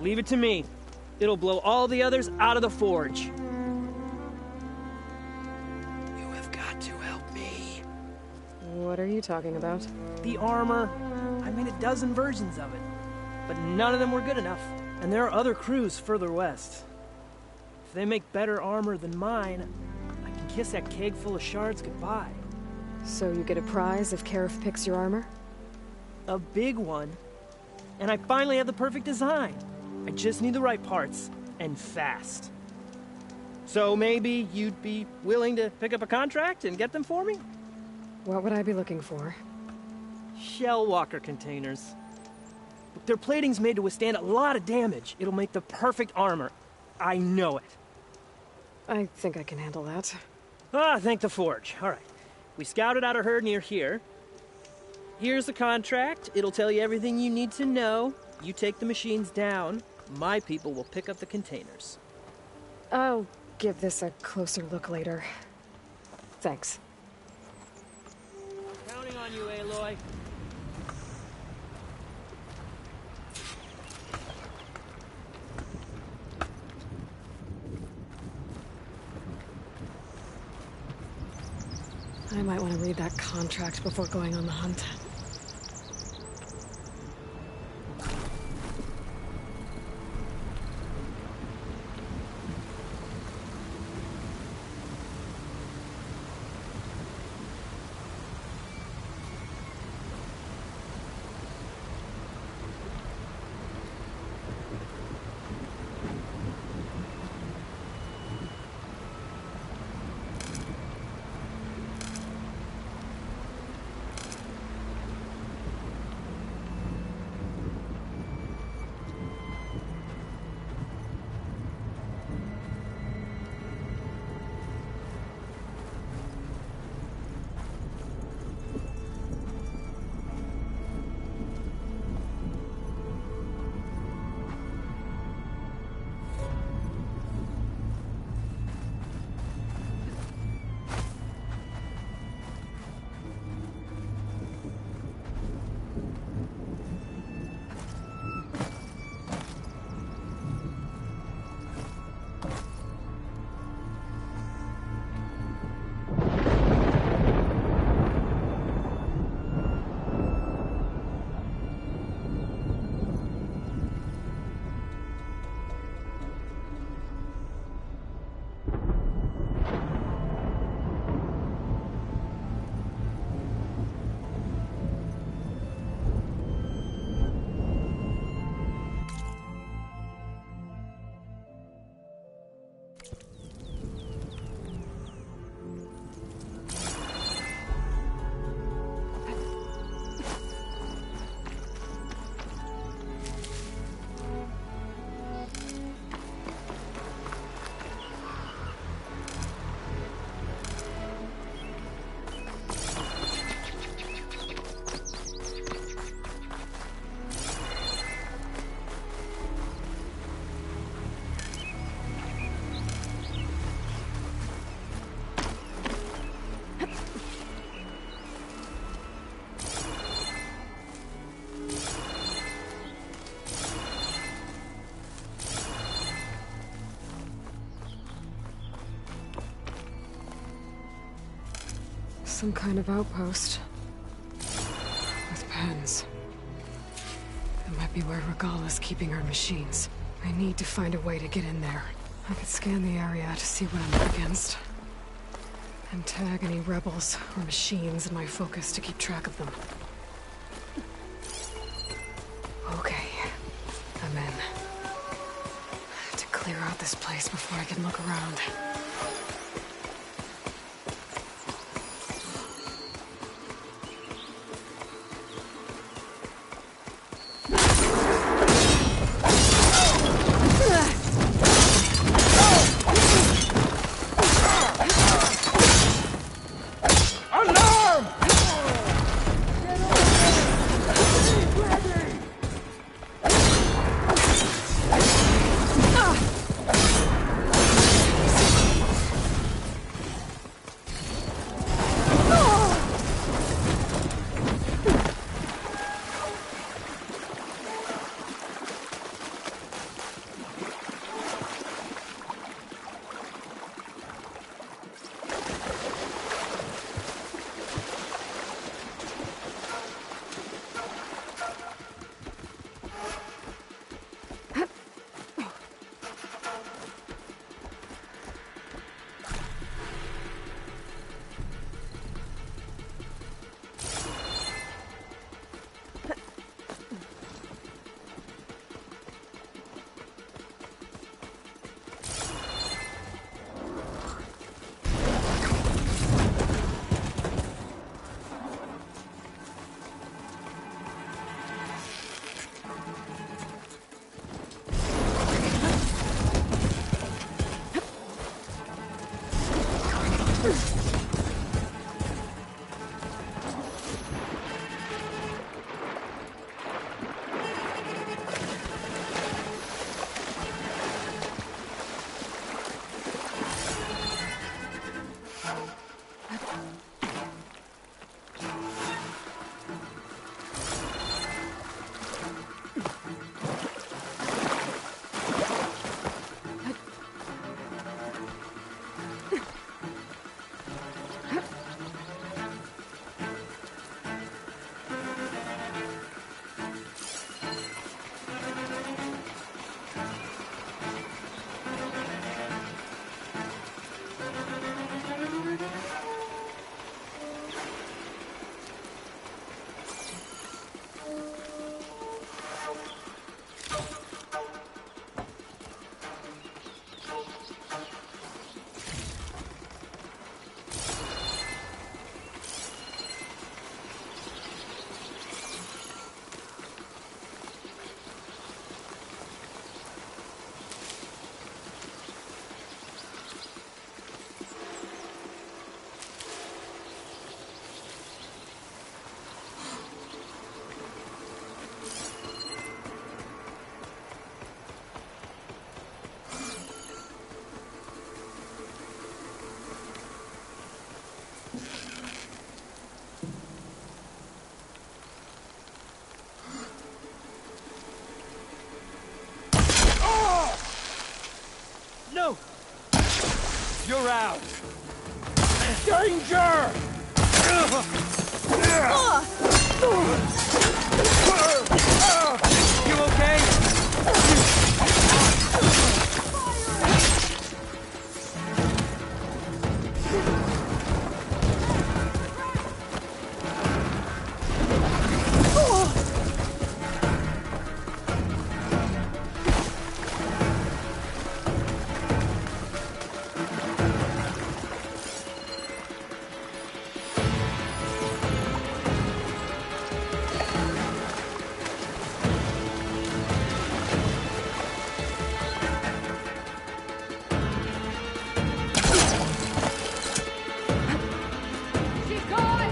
Leave it to me. It'll blow all the others out of the forge. You have got to help me. What are you talking about? The armor. I made a dozen versions of it. But none of them were good enough. And there are other crews further west. If they make better armor than mine, I can kiss that keg full of shards goodbye. So you get a prize if Karif picks your armor? A big one. And I finally have the perfect design. I just need the right parts, and fast. So maybe you'd be willing to pick up a contract and get them for me? What would I be looking for? Shell walker containers. Their plating's made to withstand a lot of damage. It'll make the perfect armor. I know it. I think I can handle that. Ah, thank the forge. All right. We scouted out a herd near here. Here's the contract. It'll tell you everything you need to know. You take the machines down. My people will pick up the containers. I'll give this a closer look later. Thanks. Counting on you, Aloy. I might want to read that contract before going on the hunt. Some kind of outpost. With pens. That might be where Regala's keeping her machines. I need to find a way to get in there. I could scan the area to see what I'm up against. And tag any rebels or machines in my focus to keep track of them. Okay. I'm in. To clear out this place before I can look around. No! You're out! Danger! You okay? She's gone!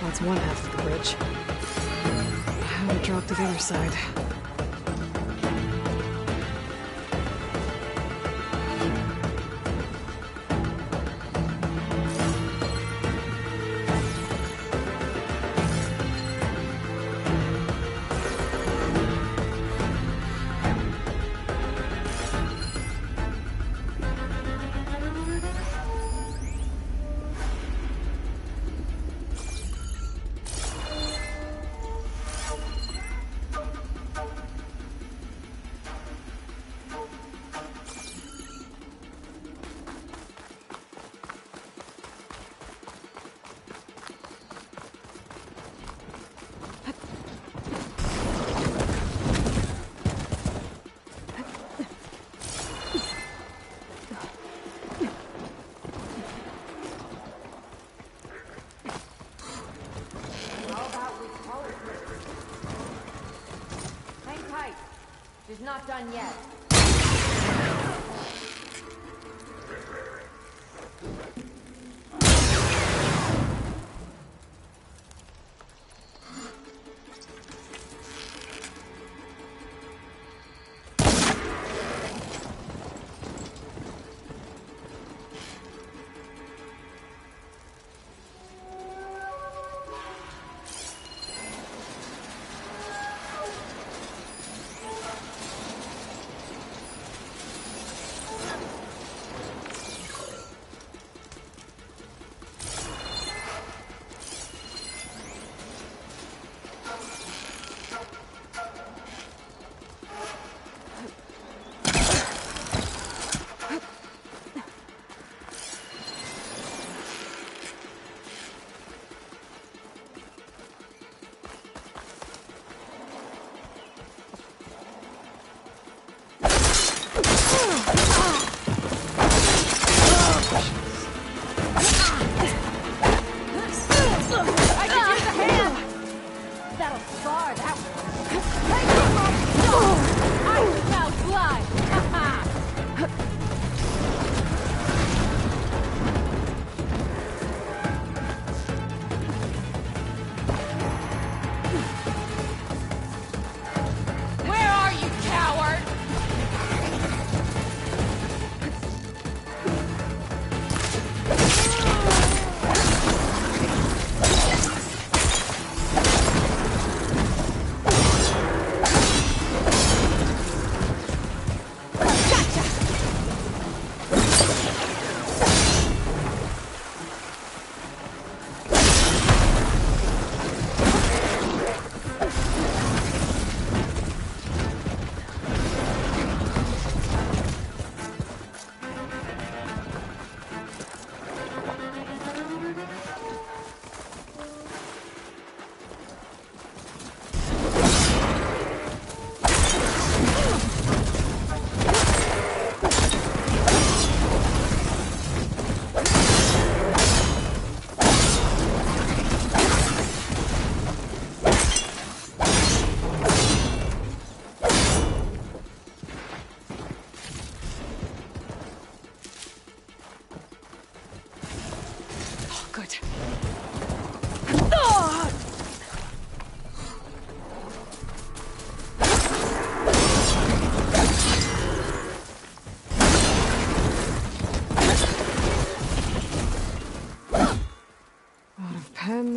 That's one half of the bridge. How to drop to the other side? Hang tight. She's not done yet.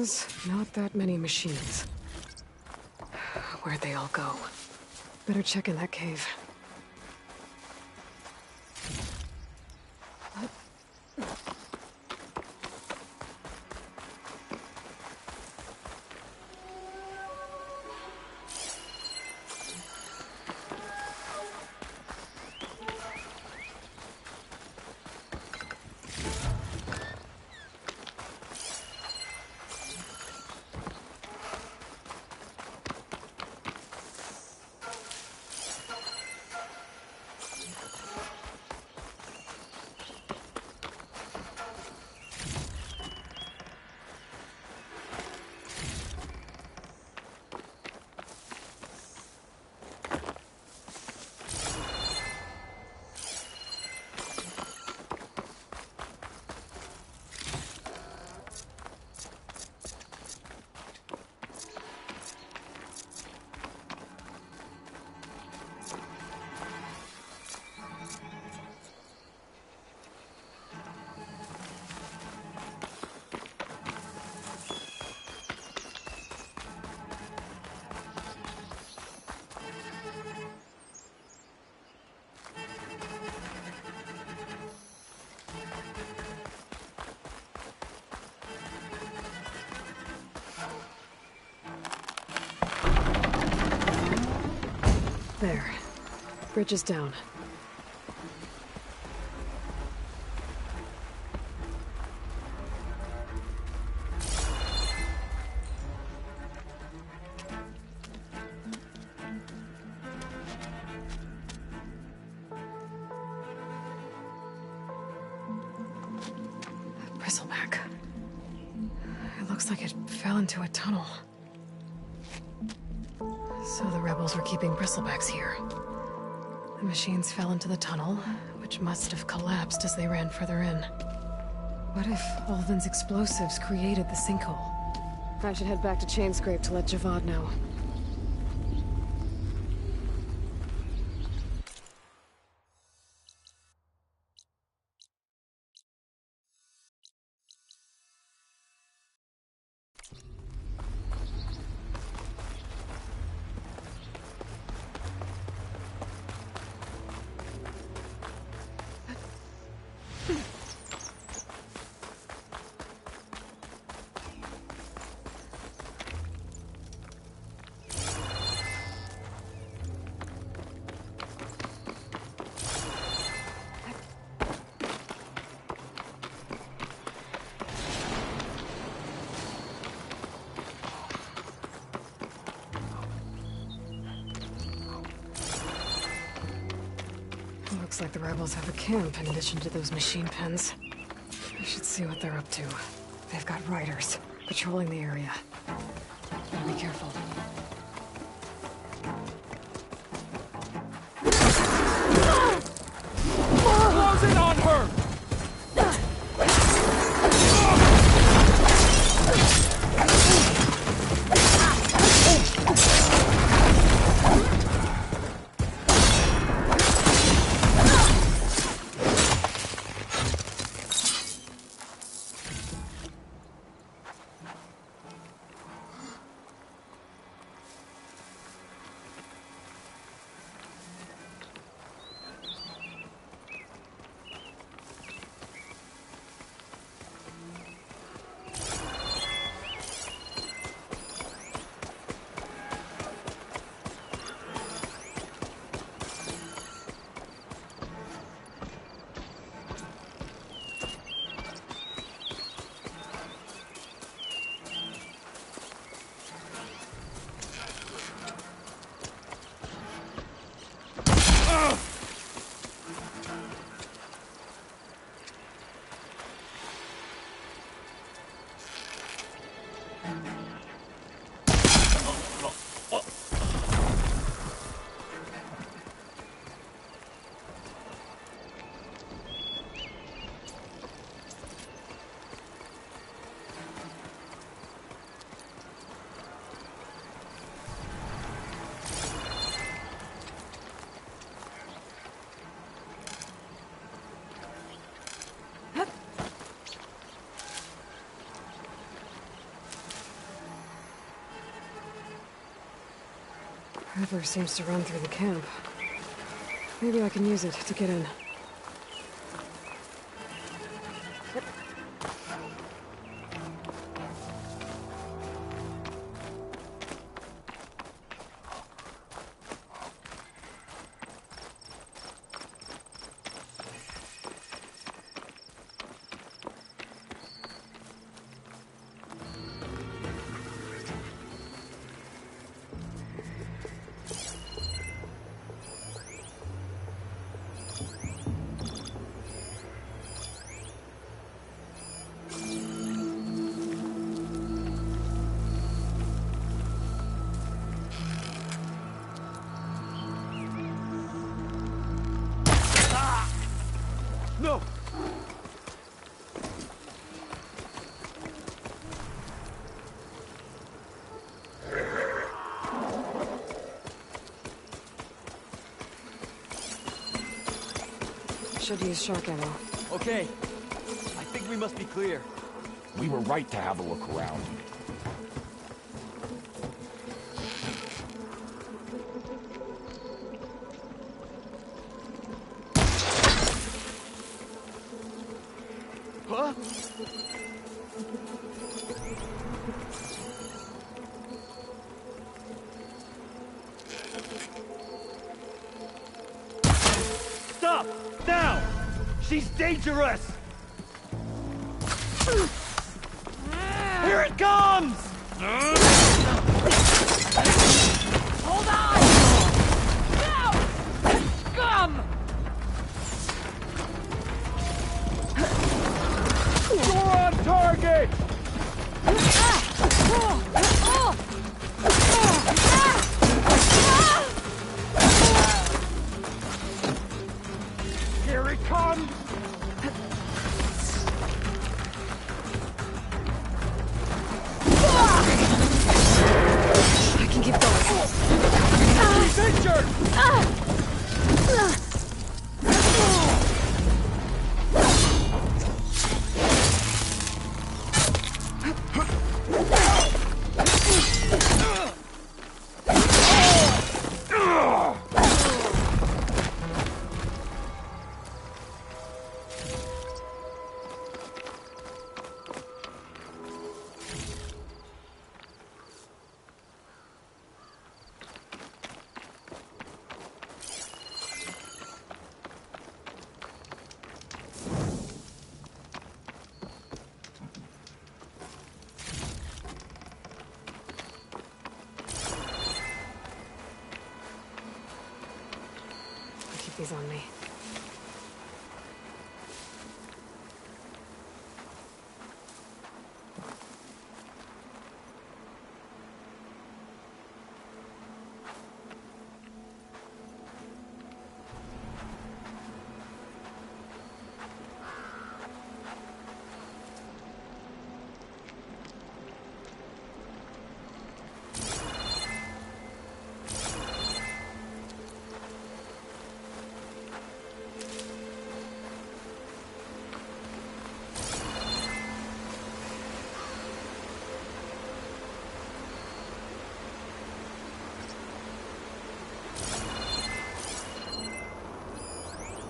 Ruins, not that many machines. Where'd they all go? Better check in that cave. There. Bridge is down. Bristleback. It looks like it fell into a tunnel. So the rebels were keeping bristlebacks here. The machines fell into the tunnel, which must have collapsed as they ran further in. What if Ulvin's explosives created the sinkhole? I should head back to Chainscrape to let Javad know. Looks like the rebels have a camp in addition to those machine pens. I should see what they're up to. They've got riders patrolling the area. Better be careful. Close in on her! river seems to run through the camp. Maybe I can use it to get in. No! Should use shark ammo. Okay. I think we must be clear. We were right to have a look around. Huh? Stop! Now! She's dangerous! Here it comes! Hold on! No! Come! You're on target! Here it comes! I can keep going. He's injured! Keep these on me.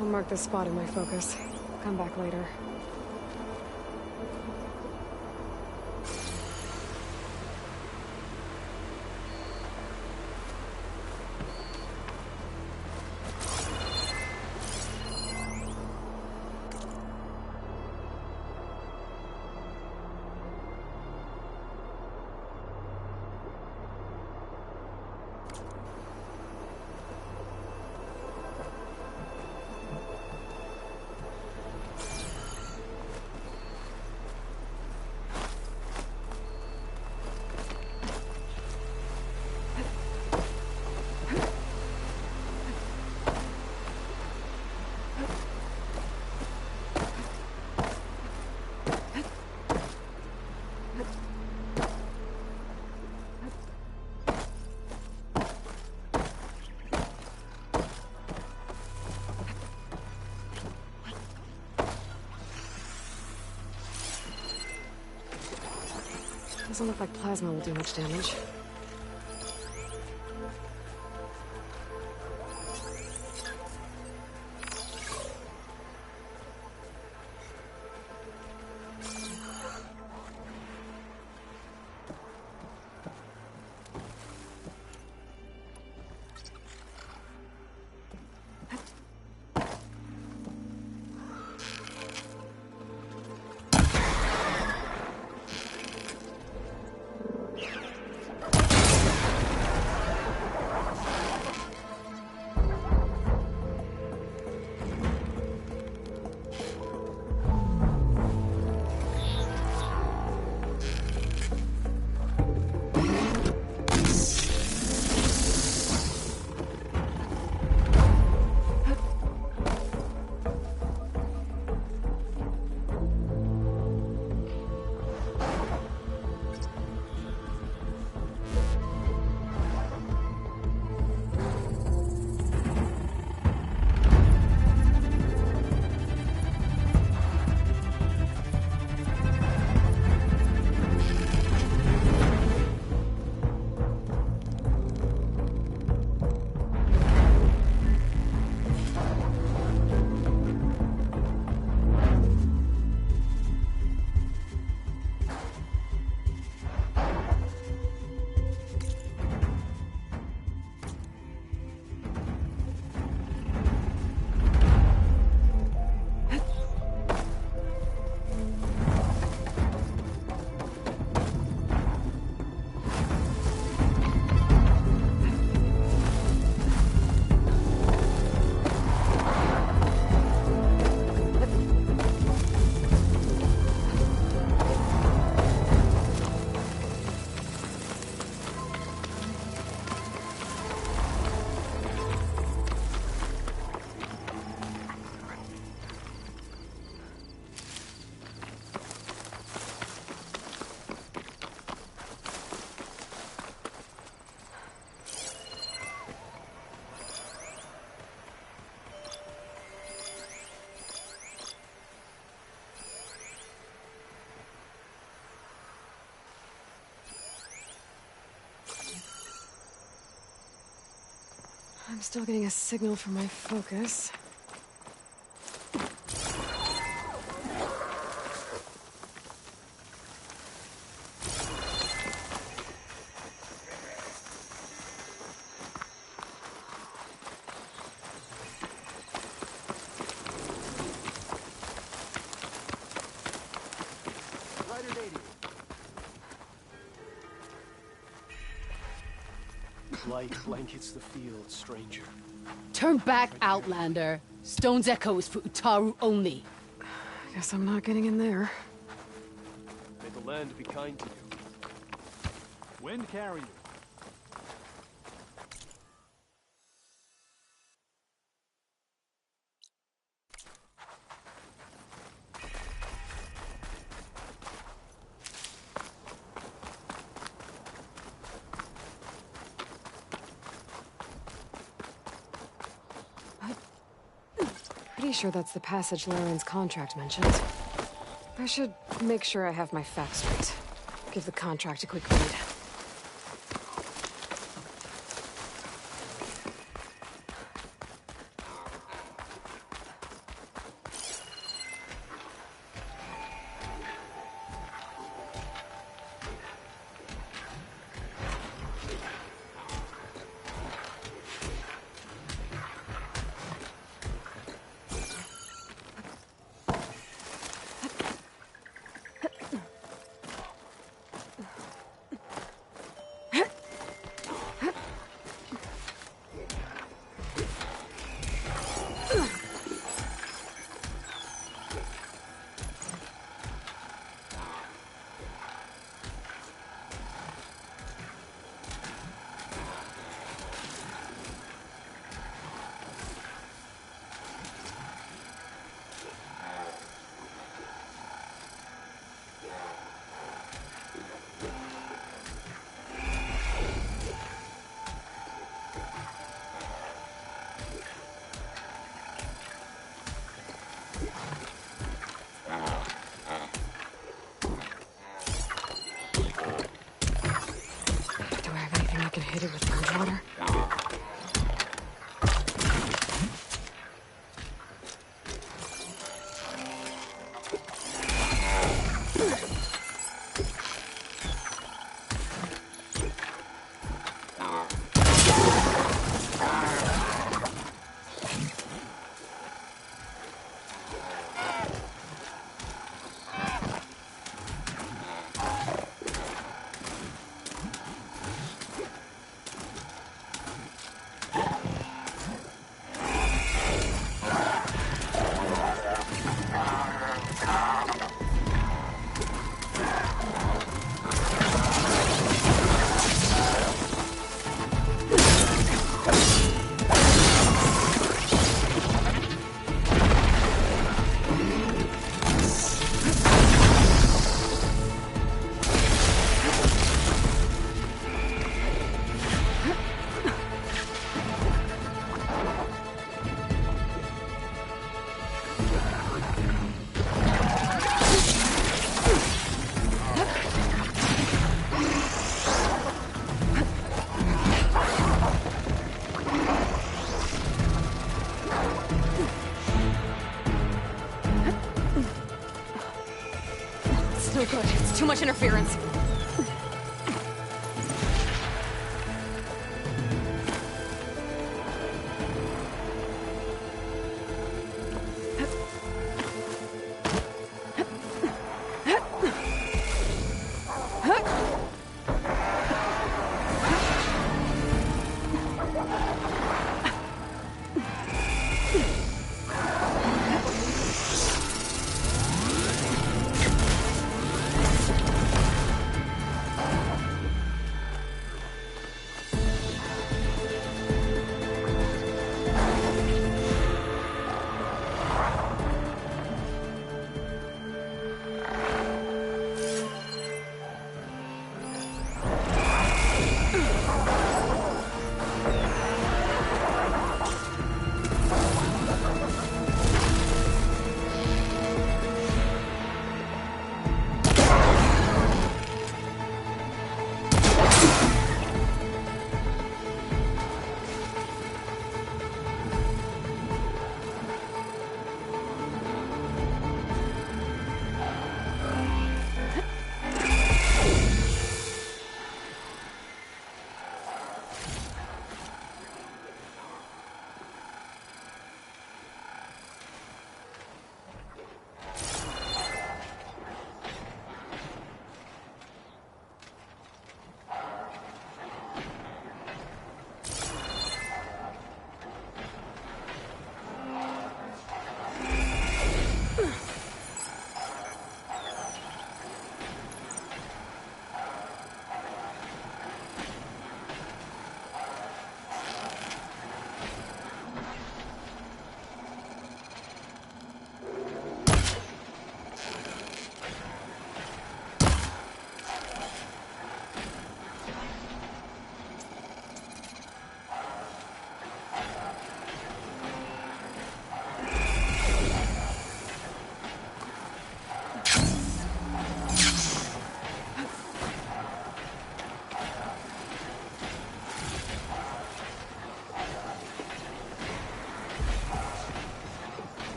I'll mark this spot in my focus. Come back later. Doesn't look like plasma will do much damage. I'm still getting a signal from my focus. Light blankets the field, stranger. Turn back, Outlander. Stone's Echo is for Utaru only. Guess I'm not getting in there. May the land be kind to you. Wind carry you. Pretty sure that's the passage Larian's contract mentions. I should make sure I have my facts straight. Give the contract a quick read. Hit it with purge water? It's no good. It's too much interference.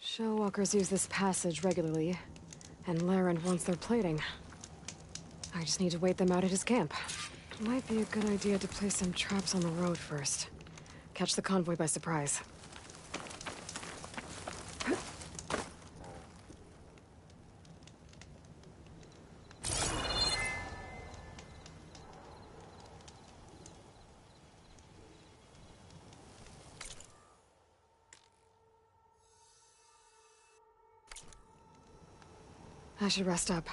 Shellwalkers use this passage regularly, and Larend wants their plating. I just need to wait them out at his camp. Might be a good idea to place some traps on the road first. Catch the convoy by surprise. I should rest up.